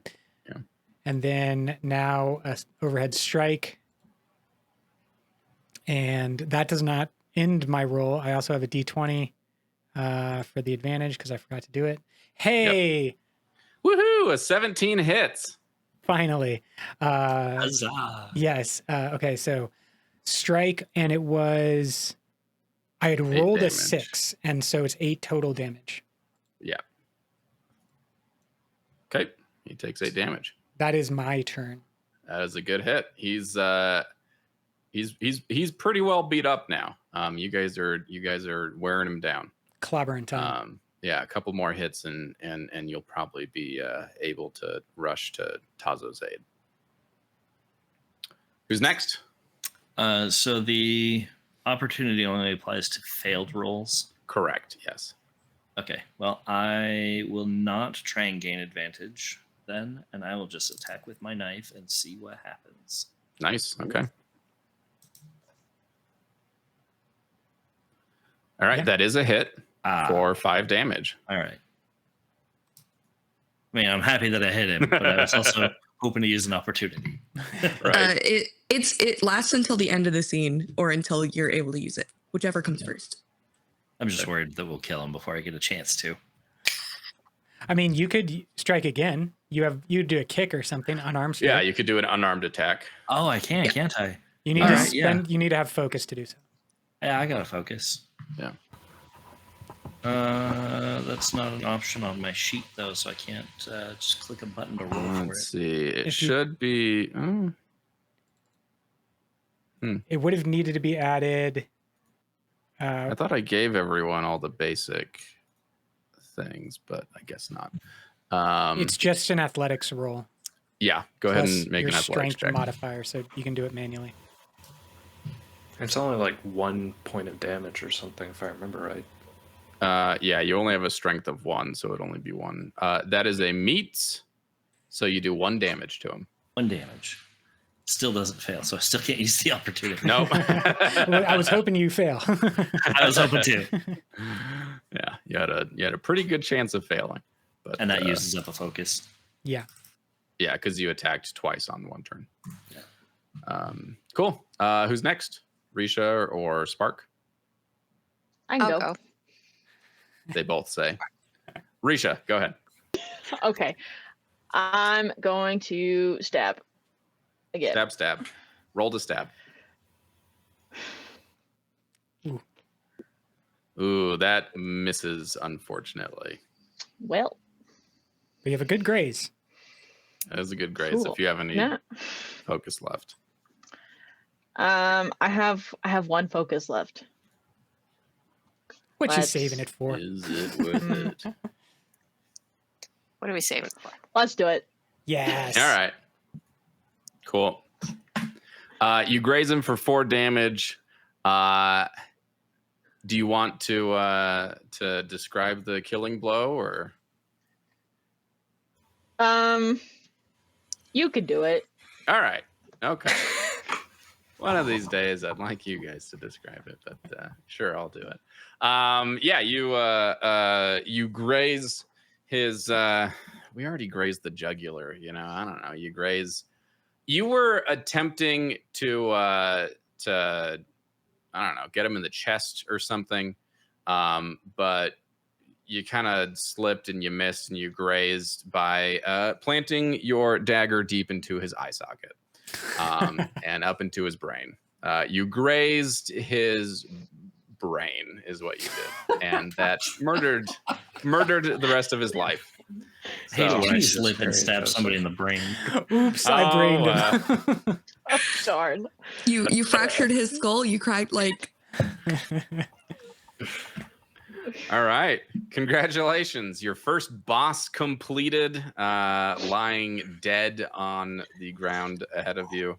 And then now a overhead strike. And that does not end my roll. I also have a D20 for the advantage because I forgot to do it. Hey, Yep. Woohoo! A 17 hits. finally. Huzzah. Yes. Okay. So strike, and it was, I had 8 rolled a damage. 6, and so it's 8 total damage. Yeah. Okay. He takes 8 damage. That is my turn. That is a good hit. He's pretty well beat up now. You guys are wearing him down. Clobbering time. Yeah, a couple more hits and you'll probably be able to rush to Taszo's aid. Who's next? So the opportunity only applies to failed rolls. Correct. Yes. Okay. Well, I will not try and gain advantage then, and I will just attack with my knife and see what happens. Nice. Okay. All right. Yeah. That is a hit for 5 damage. All right. I mean, I'm happy that I hit him, but I was also hoping to use an opportunity. Right. It lasts until the end of the scene or until you're able to use it, whichever comes first. I'm just worried that we'll kill him before I get a chance to. I mean, you could strike again. You do a kick or something, unarmed strike. Yeah, you could do an unarmed attack. Oh, I can, can't I? You need All to right, spend. You need to have focus to do so. Yeah, I gotta focus. Yeah. That's not an option on my sheet though, so I can't just click a button to roll for Let's it. see. It If you- should be. It would have needed to be added. I thought I gave everyone all the basic things, but I guess not. It's just an athletics roll. Yeah, go ahead plus and make your an athletics strength check. modifier, so you can do it manually. It's only like 1 point of damage or something, if I remember right. Yeah, you only have a strength of 1, so it'd only be 1. That is a meet, so you do 1 damage to him. 1 damage. Still doesn't fail, so I still can't use the opportunity. Nope. Well, I was hoping you fail. I was hoping to. Yeah, you had a pretty good chance of failing, but And that uses up a focus. Yeah. yeah, because you attacked twice on 1 turn. Yeah. Cool. Who's next? Risha or Spark? I can I'll go. go. They both say. Risha, go ahead. Okay. I'm going to stab again. Stab. Roll to stab. Ooh, that misses, unfortunately. Well, But you have a good graze. That is a good grace cool. if you have any Yeah. focus left. I have 1 focus left. What you Let's- saving it for? Is it worth it? What are we saving for? Let's do it. Yes. All right. Cool. You graze him for 4 damage. Do you want to describe the killing blow, or? You could do it. All right. Okay. One of these days, I'd like you guys to describe it, but sure, I'll do it. Yeah, you graze his. We already grazed the jugular. You know, I don't know. You graze. You were attempting to I don't know, get him in the chest or something, but you kind of slipped and you missed and you grazed by planting your dagger deep into his eye socket and up into his brain. You grazed his brain is what you did, and that murdered the rest of his life. I hate it when I Jesus slip and Christ, stab that's somebody in the brain. Oops, I brained him. Oh, darn. You fractured his skull. You cried like All right, congratulations! Your first boss completed, lying dead on the ground ahead of you,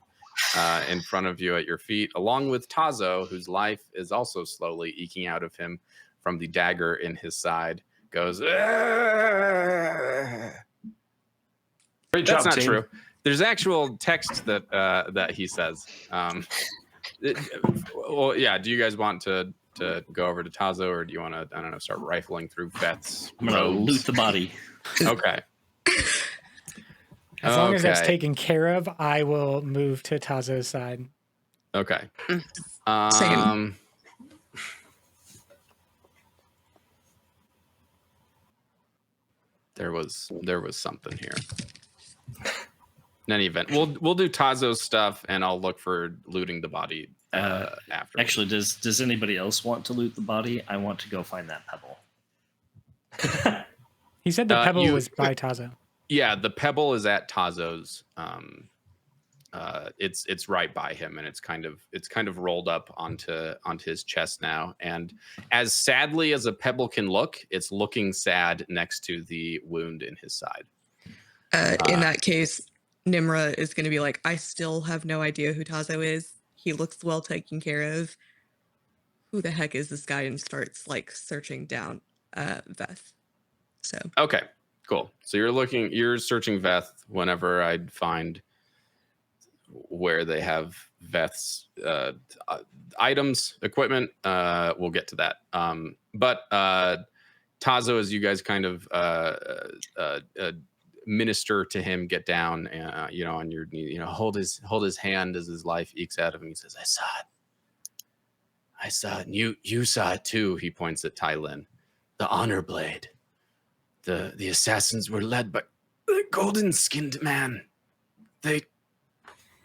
in front of you at your feet, along with Taszo, whose life is also slowly eking out of him from the dagger in his side. Goes. Great That's job, not team. true. There's actual text that he says. Well, yeah. Do you guys want to go over to Taszo, or do you want to, I don't know, start rifling through Veth's I'm gonna robes? loot the body. Okay. As long as that's Okay. taken care of, I will move to Tazo's side. Okay. Same. There was something here. In any event, we'll do Taszo's stuff, and I'll look for looting the body after. Actually, does anybody else want to loot the body? I want to go find that pebble. He said the Uh, pebble you- was by Tazo. Yeah, the pebble is at Taszo's. It's right by him, and it's kind of rolled up onto his chest now. And as sadly as a pebble can look, it's looking sad next to the wound in his side. in that case, Nmra is going to be like, I still have no idea who Taszo is. He looks well taken care of. Who the heck is this guy? And starts like searching down Veth. So Okay, cool. So you're searching Veth whenever I'd find where they have Veth's items, equipment. We'll get to that. But Taszo, as you guys kind of minister to him, get down, on your knee, hold his hand as his life ekes out of him. He says, I saw it, and you saw it too. He points at Tylin. The honor blade. The assassins were led by the golden-skinned man. They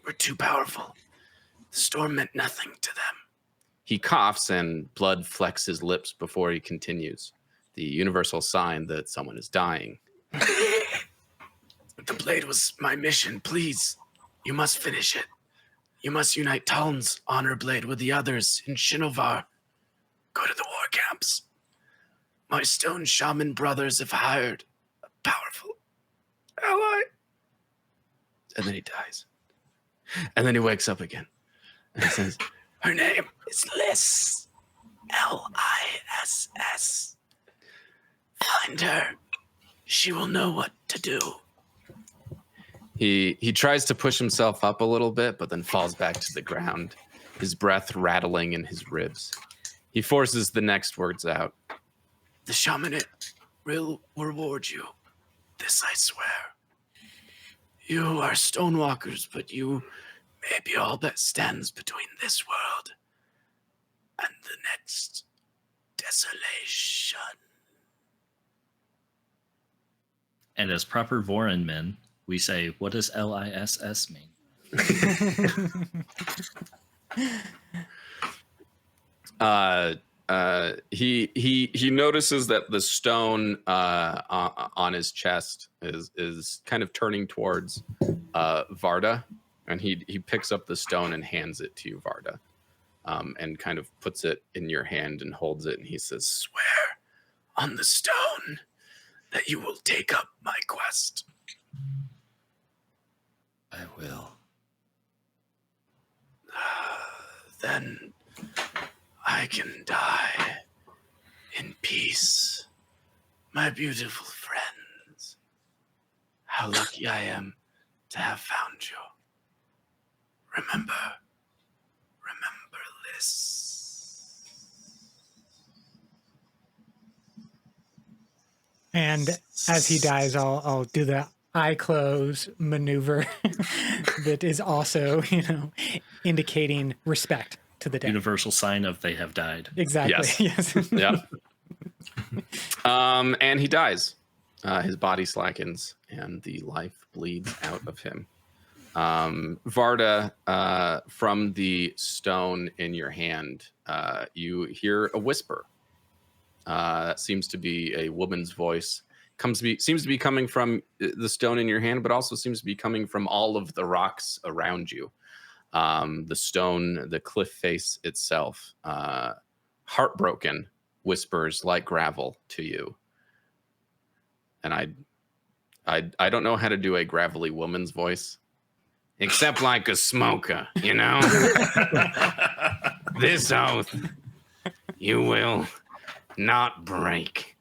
were too powerful. The storm meant nothing to them. He coughs and blood flecks his lips before he continues. the universal sign that someone is dying. The blade was my mission. Please, you must finish it. You must unite Talon's honor blade with the others in Shinovar. Go to the war camps. My stone shaman brothers have hired a powerful ally. And then he dies. And then he wakes up again. And he says, her name is Liss. Liss. Find her. She will know what to do. He tries to push himself up a little bit, but then falls back to the ground, his breath rattling in his ribs. He forces the next words out. The shaman will reward you. This I swear. You are Stonewalkers, but you may be all that stands between this world and the next desolation. And as proper Voron men, we say, what does LISS mean? He notices that the stone on his chest is kind of turning towards Vardah, and he picks up the stone and hands it to you, Vardah, and kind of puts it in your hand and holds it, and he says, "Swear on the stone that you will take up my quest." I will. Then I can die in peace, my beautiful friends. How lucky I am to have found you. Remember this. And as he dies, I'll do the eye close maneuver that is also, indicating respect to the dead. Universal sign of they have died. Exactly. Yes. Yeah. And he dies. His body slackens and the life bleeds out of him. Vardah, from the stone in your hand, you hear a whisper. That seems to be a woman's voice. Seems to be coming from the stone in your hand, but also seems to be coming from all of the rocks around you. The stone, the cliff face itself, heartbroken, whispers like gravel to you. And I don't know how to do a gravelly woman's voice, except like a smoker, This oath you will not break.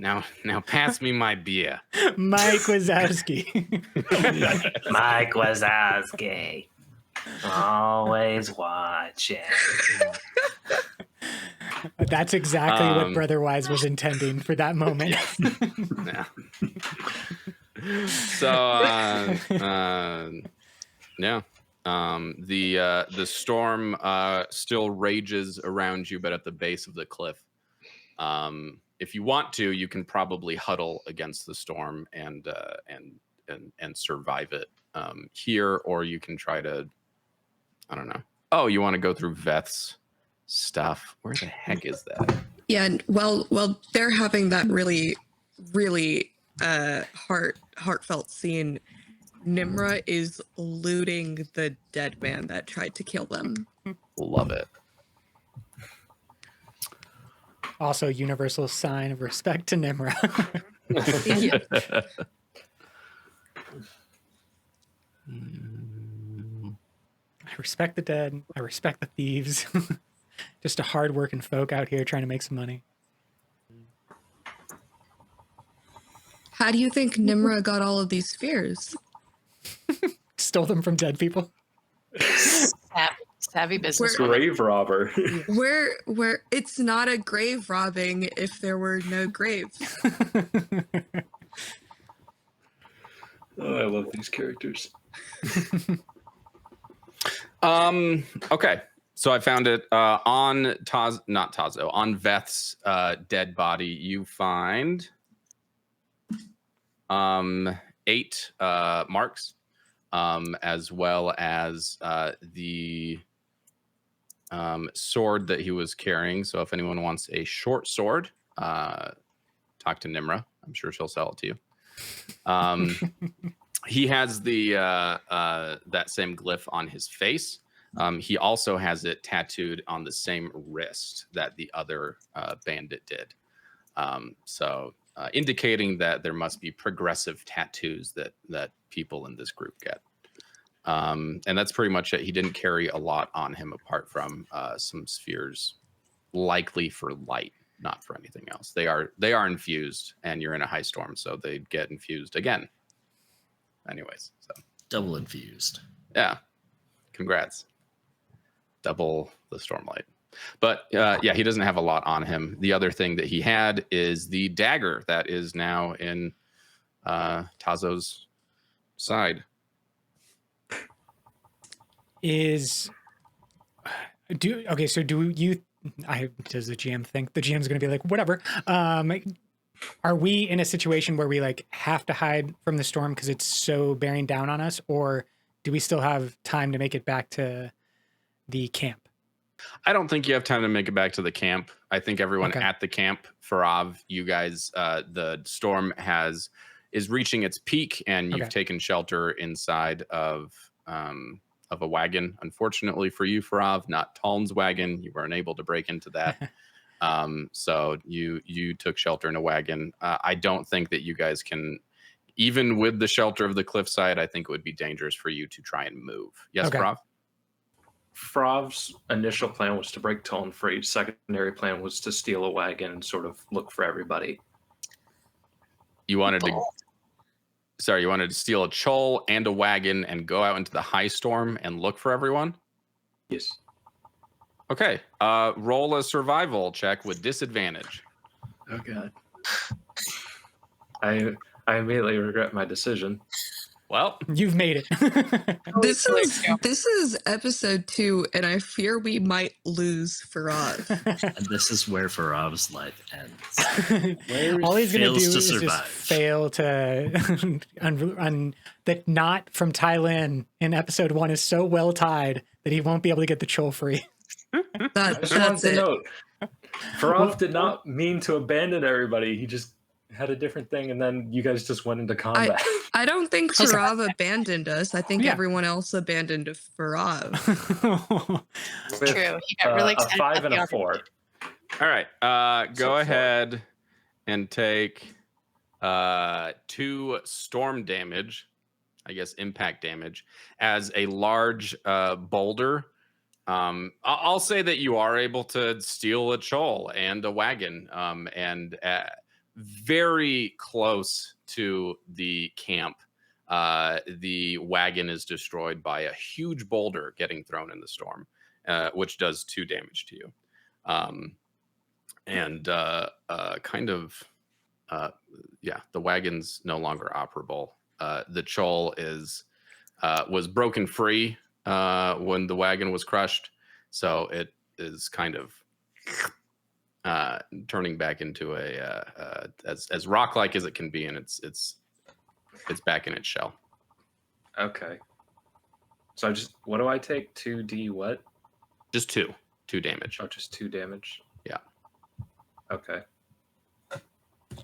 Now pass me my beer. Mike Wazowski. Mike Wazowski. Always watching. That's exactly what Brotherwise was intending for that moment. Yeah. So, yeah. The storm still rages around you, but at the base of the cliff. If you want to, you can probably huddle against the storm and survive it here, or you can try to, I don't know. Oh, you want to go through Veth's stuff? Where the heck is that? Yeah, and well, they're having that really, really heartfelt scene. Nmra is looting the dead man that tried to kill them. Love it. Also, universal sign of respect to Nmra. I respect the dead. I respect the thieves. Just a hard-working folk out here trying to make some money. How do you think Nmra got all of these spheres? Stole them from dead people. Savvy business. Grave robber. Where it's not a grave robbing if there were no graves. Oh, I love these characters. Okay. So I found it on Taszo, on Veth's dead body. You find 8 marks, as well as the sword that he was carrying. So if anyone wants a short sword, talk to Nmra. I'm sure she'll sell it to you. He has the that same glyph on his face. He also has it tattooed on the same wrist that the other bandit did. So indicating that there must be progressive tattoos that people in this group get. And that's pretty much it. He didn't carry a lot on him apart from some spheres, likely for light, not for anything else. They are infused, and you're in a high storm, so they get infused again. Anyways, so Double infused. yeah, congrats. Double the stormlight. But yeah, he doesn't have a lot on him. The other thing that he had is the dagger that is now in Taszo's side. Does the GM think the GM's going to be like, whatever? Are we in a situation where we like have to hide from the storm because it's so bearing down on us, or do we still have time to make it back to the camp? I don't think you have time to make it back to the camp. I think everyone at the camp, Farav, you guys, the storm is reaching its peak, and you've taken shelter inside of a wagon. Unfortunately for you, Farav, not Taln's wagon. You were unable to break into that. So you took shelter in a wagon. I don't think that you guys can, even with the shelter of the cliffside, I think it would be dangerous for you to try and move. Yes, Farav? Farav's initial plan was to break Taln free. Secondary plan was to steal a wagon and sort of look for everybody. You wanted to steal a chol and a wagon and go out into the high storm and look for everyone? Yes. Okay. Roll a survival check with disadvantage. Oh god. I immediately regret my decision. Well, you've made it. This is episode 2, and I fear we might lose Farav. And this is where Farav's life ends. All he's going to do is survive. just fail to the knot from Tylin in episode 1 is so well tied that he won't be able to get the chol free. I just wanted to note, Farav did not mean to abandon everybody. He just had a different thing, and then you guys just went into combat. I don't think Farav abandoned us. I think everyone else abandoned Farav. With, True. He got really a excited 5 about and the a 4. all right. Go ahead and take 2 storm damage, I guess impact damage, as a large boulder. I'll say that you are able to steal a chol and a wagon, and very close to the camp. The wagon is destroyed by a huge boulder getting thrown in the storm, which does 2 damage to you. The wagon's no longer operable. The chol was broken free when the wagon was crushed, so it is kind of turning back into as rock-like as it can be, and it's back in its shell. Okay. So what do I take? 2d what? Just 2 damage. Oh, just 2 damage. Yeah. Okay.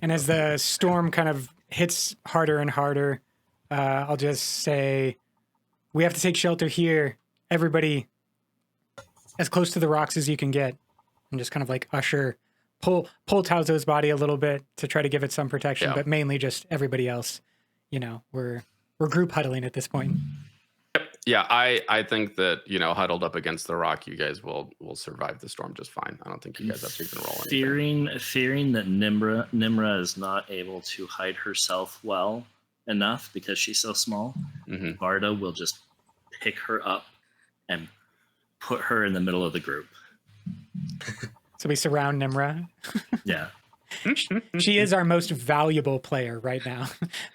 And as the storm kind of hits harder and harder, I'll just say, we have to take shelter here. Everybody, as close to the rocks as you can get. And just kind of like pull Taszo's body a little bit to try to give it some protection, but mainly just everybody else. You know, we're group huddling at this point. Yeah, I think that, huddled up against the rock, you guys will survive the storm just fine. I don't think you guys have to even roll anything. Fearing that Nmra is not able to hide herself well enough because she's so small, Vardah will just pick her up and put her in the middle of the group. So we surround Nmra. Yeah. She is our most valuable player right now.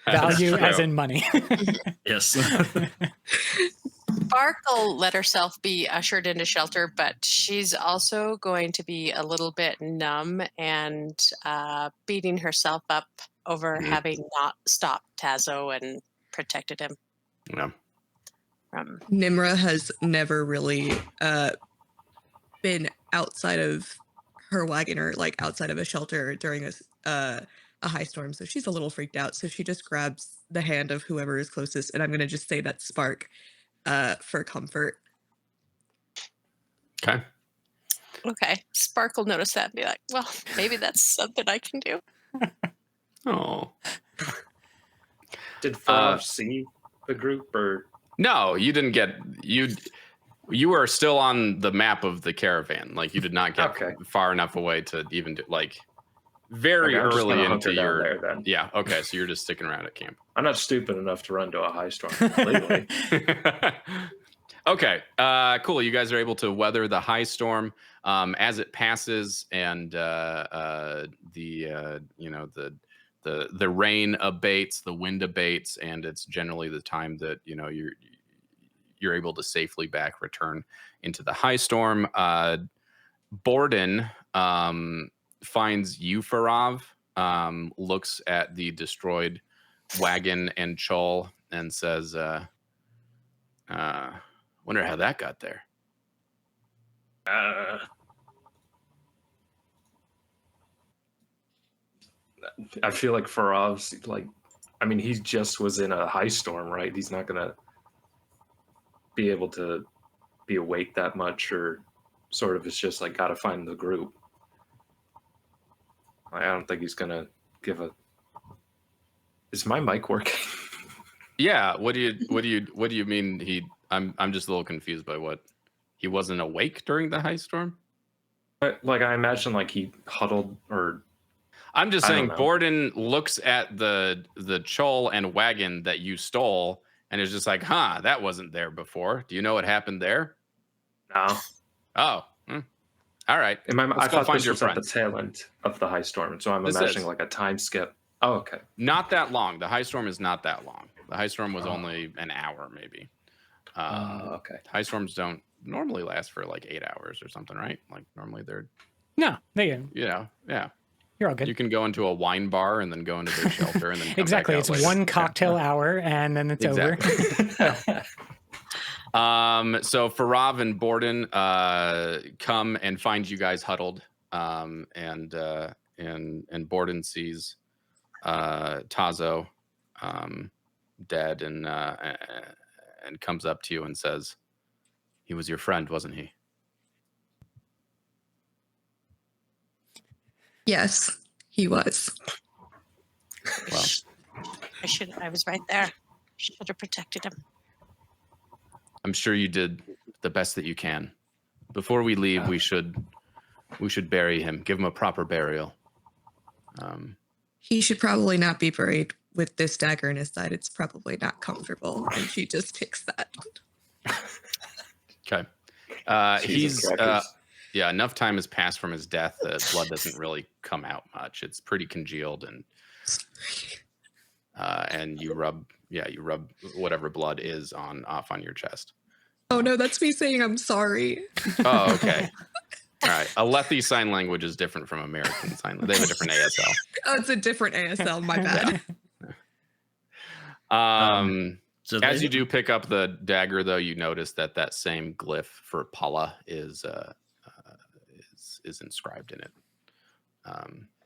Value as in money. Yes. Bark will let herself be ushered into shelter, but she's also going to be a little bit numb and beating herself up over having not stopped Taszo and protected him. Yeah. Nmra has never really been outside of her wagon or like outside of a shelter during a high storm, so she's a little freaked out. So she just grabs the hand of whoever is closest, and I'm gonna just say that's Spark for comfort. Okay. Okay. Spark will notice that and be like, well, maybe that's something I can do. Oh. Did Farav see the group or? No, you didn't get you were still on the map of the caravan. Like you did not get far enough away to even do, like very early into your there then. Yeah, okay, so you're just sticking around at camp. I'm not stupid enough to run to a high storm completely. Okay, cool. You guys are able to weather the high storm as it passes, and the rain abates, the wind abates, and it's generally the time that you're able to safely return into the high storm. Borden finds you, Farav, looks at the destroyed wagon and Chol, and says, wonder how that got there. I feel like Farav's like, I mean, he just was in a high storm, right? He's not gonna be able to be awake that much, or sort of, it's just like, gotta find the group. I don't think he's gonna give a. Is my mic working? Yeah. What do you mean? I'm just a little confused by what he wasn't awake during the high storm. Like I imagine, like he huddled, or I'm just saying. Borden looks at the Chol and wagon that you stole, and is just like, "Huh, that wasn't there before. Do you know what happened there?" No. Oh. All right. I thought this was at the tail end of the high storm, so I'm imagining like a time skip. Oh, okay. Not that long. The high storm is not that long. The high storm was only an hour, maybe. Okay. High storms don't normally last for like 8 hours or something, right? Like normally they're. No, they. Yeah. You're all good. You can go into a wine bar and then go into their shelter and then come exactly. back out It's later. one cocktail hour and then it's over. So Farav and Borden come and find you guys huddled, and Borden sees Taszo dead, and comes up to you and says, "He was your friend, wasn't he?" Yes, he was. Well, I was right there. Should have protected him. I'm sure you did the best that you can. Before we leave, we should bury him. Give him a proper burial. He should probably not be buried with this dagger in his side. It's probably not comfortable. And she just takes that. Okay. Enough time has passed from his death that blood doesn't really come out much. It's pretty congealed, and you rub whatever blood is off on your chest. Oh no, that's me saying I'm sorry. Oh, okay. All right. Alethi sign language is different from American sign language. They have a different ASL. Oh, it's a different ASL, my bad. As you do pick up the dagger, though, you notice that same glyph for Pala is inscribed in it,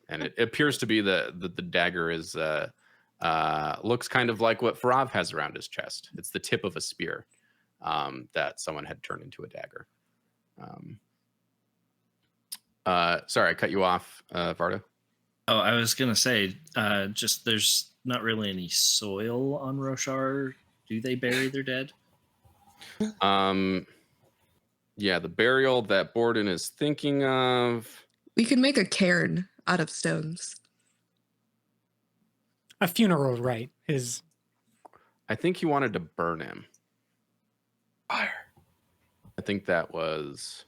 and it appears to be the dagger is looks kind of like what Farav has around his chest. It's the tip of a spear that someone had turned into a dagger. Sorry, I cut you off, Vardah. Oh, I was gonna say, just there's not really any soil on Roshar. Do they bury their dead? Yeah, the burial that Borden is thinking of. We could make a cairn out of stones. A funeral rite is. I think he wanted to burn him. Fire. I think that was.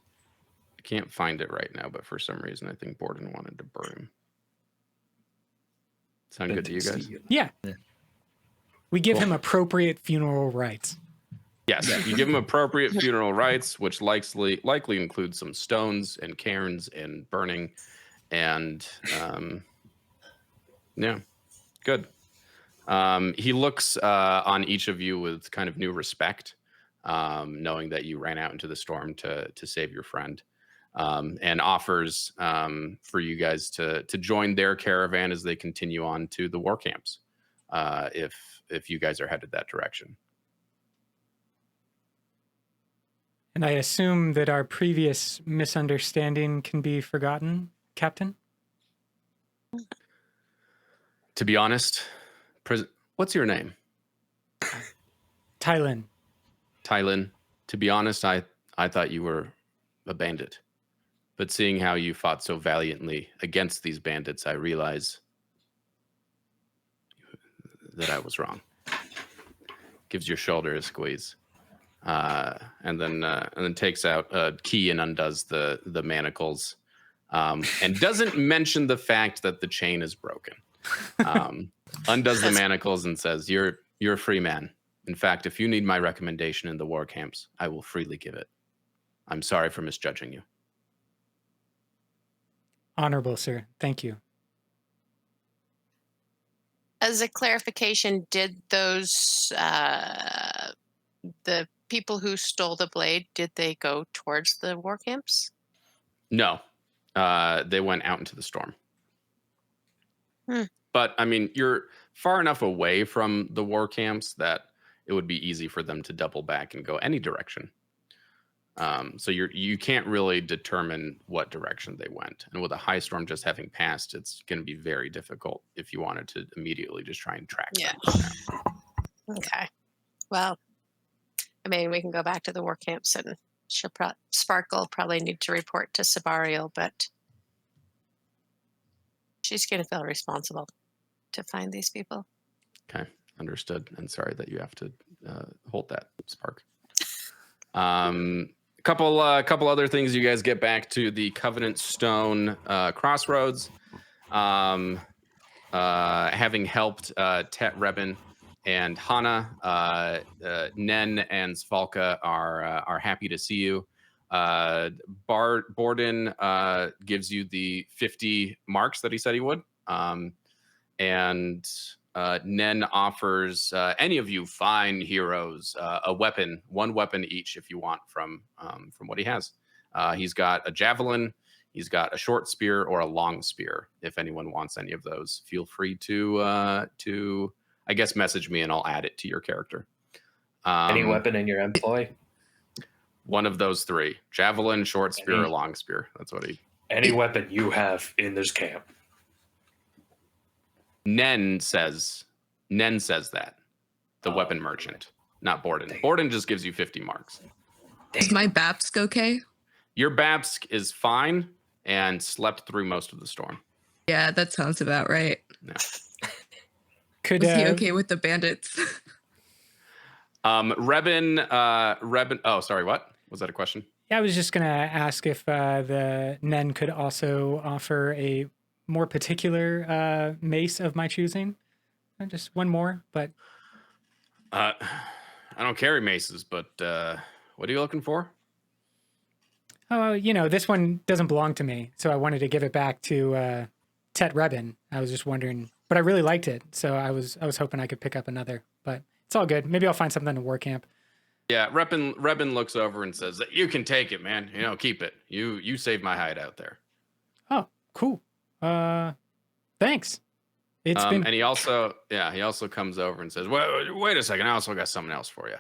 I can't find it right now, but for some reason, I think Borden wanted to burn him. Sound good to you guys? Yeah. We give him appropriate funeral rites. Yes, you give him appropriate funeral rites, which likely include some stones and cairns and burning, and yeah, good. He looks on each of you with kind of new respect, knowing that you ran out into the storm to save your friend. and offers for you guys to join their caravan as they continue on to the war camps, if you guys are headed that direction. And I assume that our previous misunderstanding can be forgotten, Captain? To be honest, what's your name? Tylin. Tylin. To be honest, I thought you were a bandit. But seeing how you fought so valiantly against these bandits, I realize that I was wrong. Gives your shoulder a squeeze. And then takes out a key and undoes the manacles, and doesn't mention the fact that the chain is broken. Undoes the manacles and says, "You're a free man. In fact, if you need my recommendation in the war camps, I will freely give it. I'm sorry for misjudging you." Honorable, sir. Thank you. As a clarification, did those the people who stole the blade, did they go towards the war camps? No, they went out into the storm. But I mean, you're far enough away from the war camps that it would be easy for them to double back and go any direction. So you can't really determine what direction they went. And with a high storm just having passed, it's going to be very difficult if you wanted to immediately just try and track them down. Okay. Well, I mean, we can go back to the war camps, and Sparkle probably need to report to Sabariel, but she's going to feel responsible to find these people. Okay, understood. And sorry that you have to hold that, Spark. Couple other things. You guys get back to the Covenant Stone Crossroads, having helped Tet Rebin and Hana. Nen and Svalka are happy to see you. Borden gives you the 50 marks that he said he would, and Nen offers any of you fine heroes a weapon, one weapon each, if you want, from what he has. He's got a javelin, he's got a short spear, or a long spear. If anyone wants any of those, feel free to I guess message me and I'll add it to your character. Any weapon in your employ? One of those three: javelin, short spear, or long spear. That's what he. Any weapon you have in this camp. Nen says that. The weapon merchant, not Borden. Borden just gives you 50 marks. Is my Babsk okay? Your Babsk is fine and slept through most of the storm. Yeah, that sounds about right. Yeah. Was he okay with the bandits? Rebin. Oh, sorry. What was that a question? Yeah, I was just gonna ask if the Nen could also offer a more particular mace of my choosing. Just one more, but I don't carry maces, but what are you looking for? oh, this one doesn't belong to me, so I wanted to give it back to Tet Rebin. I was just wondering, but I really liked it, so I was hoping I could pick up another, but it's all good. Maybe I'll find something in war camp. Yeah, Rebin looks over and says, "You can take it, man. Keep it. You saved my hide out there." Oh, cool. Thanks. It's been. And he also comes over and says, "Well, wait a second. I also got something else for you."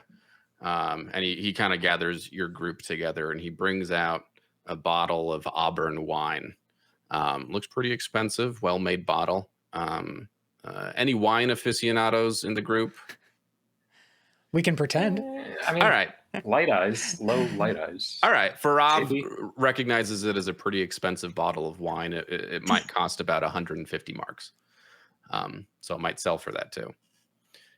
And he kind of gathers your group together and he brings out a bottle of Auburn wine. Looks pretty expensive, well-made bottle. Any wine aficionados in the group? We can pretend. I mean, all right. Light eyes, low light eyes. All right. Farav recognizes it as a pretty expensive bottle of wine. It might cost about 150 marks. So it might sell for that too.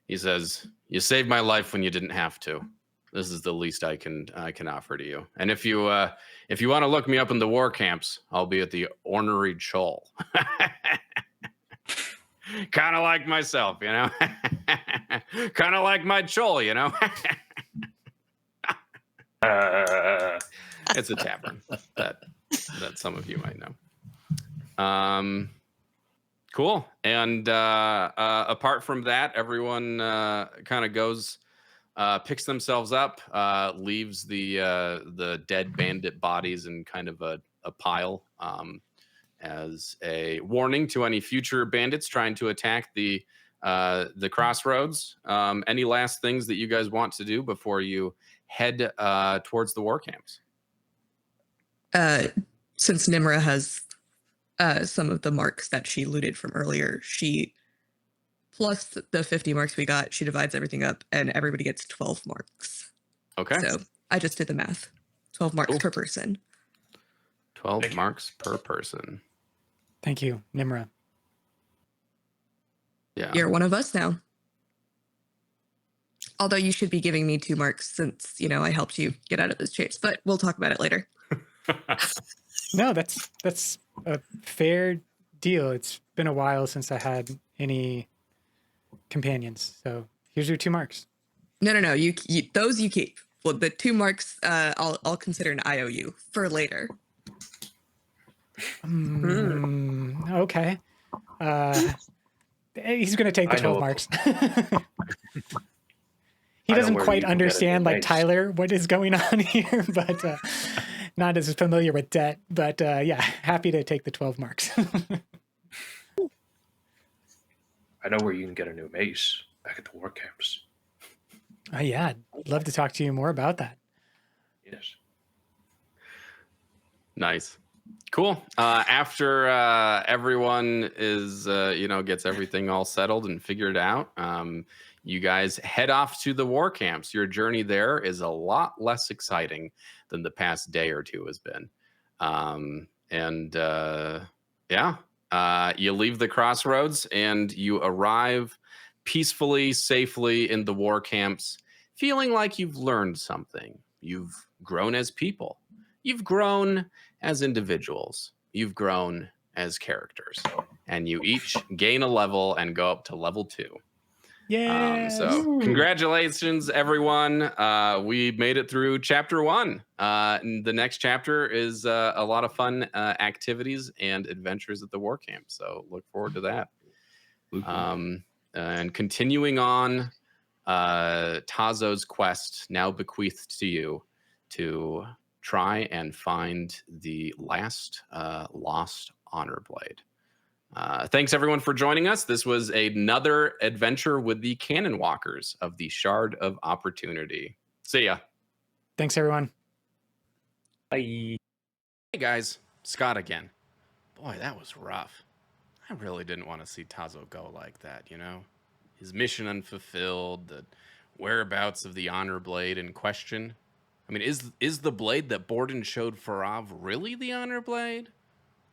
He says, "You saved my life when you didn't have to. This is the least I can offer to you. And if you want to look me up in the war camps, I'll be at the Ornery Chol." Kind of like myself, kind of like my Chol, It's a tavern that some of you might know. Cool. And apart from that, everyone kind of goes, picks themselves up, leaves the dead bandit bodies in kind of a a pile as a warning to any future bandits trying to attack the Crossroads. Any last things that you guys want to do before you head towards the war camps? Since Nmra has some of the marks that she looted from earlier, she plus the 50 marks we got, she divides everything up and everybody gets 12 marks. Okay. So I just did the math. 12 marks per person. 12 marks per person. Thank you, Nmra. Yeah. You're one of us now. Although you should be giving me 2 marks since, I helped you get out of this chase, but we'll talk about it later. No, that's a fair deal. It's been a while since I had any companions. So here's your 2 marks. No. You those you keep. Well, the 2 marks I'll consider an IOU for later. Okay. He's going to take the 12 marks. He doesn't quite understand, like Tyler, what is going on here, but not as familiar with debt. But yeah, happy to take the 12 marks. I know where you can get a new mace back at the war camps. Yeah, I'd love to talk to you more about that. Yes. Nice. Cool. After everyone is, gets everything all settled and figured out, you guys head off to the war camps. Your journey there is a lot less exciting than the past day or two has been. You leave the Crossroads and you arrive peacefully, safely in the war camps, feeling like you've learned something. You've grown as people. You've grown as individuals. You've grown as characters. And you each gain a level and go up to level 2. Yeah. So congratulations, everyone. We made it through chapter 1. And the next chapter is a lot of fun activities and adventures at the war camp. So look forward to that. And continuing on, Taszo's quest now bequeathed to you to try and find the last lost honor blade. Thanks everyone for joining us. This was another adventure with the Canonwalkers of the Shard of Opportunity. See ya. Thanks everyone. Bye. Hey guys, Scott again. Boy, that was rough. I really didn't want to see Taszo go like that, His mission unfulfilled, the whereabouts of the honor blade in question. I mean, is the blade that Borden showed Farav really the honor blade?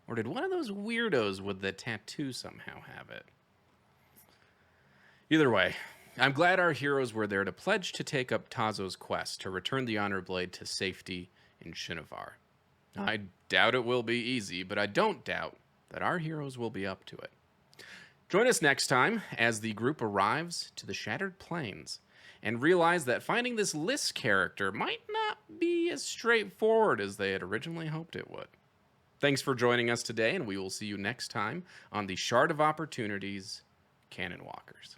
Or did one of those weirdos with the tattoo somehow have it? Either way, I'm glad our heroes were there to pledge to take up Taszo's quest to return the honor blade to safety in Shinovar. I doubt it will be easy, but I don't doubt that our heroes will be up to it. Join us next time as the group arrives to the Shattered Plains and realize that finding this Liss character might not be as straightforward as they had originally hoped it would. Thanks for joining us today, and we will see you next time on the Shard of Opportunity's Canonwalkers.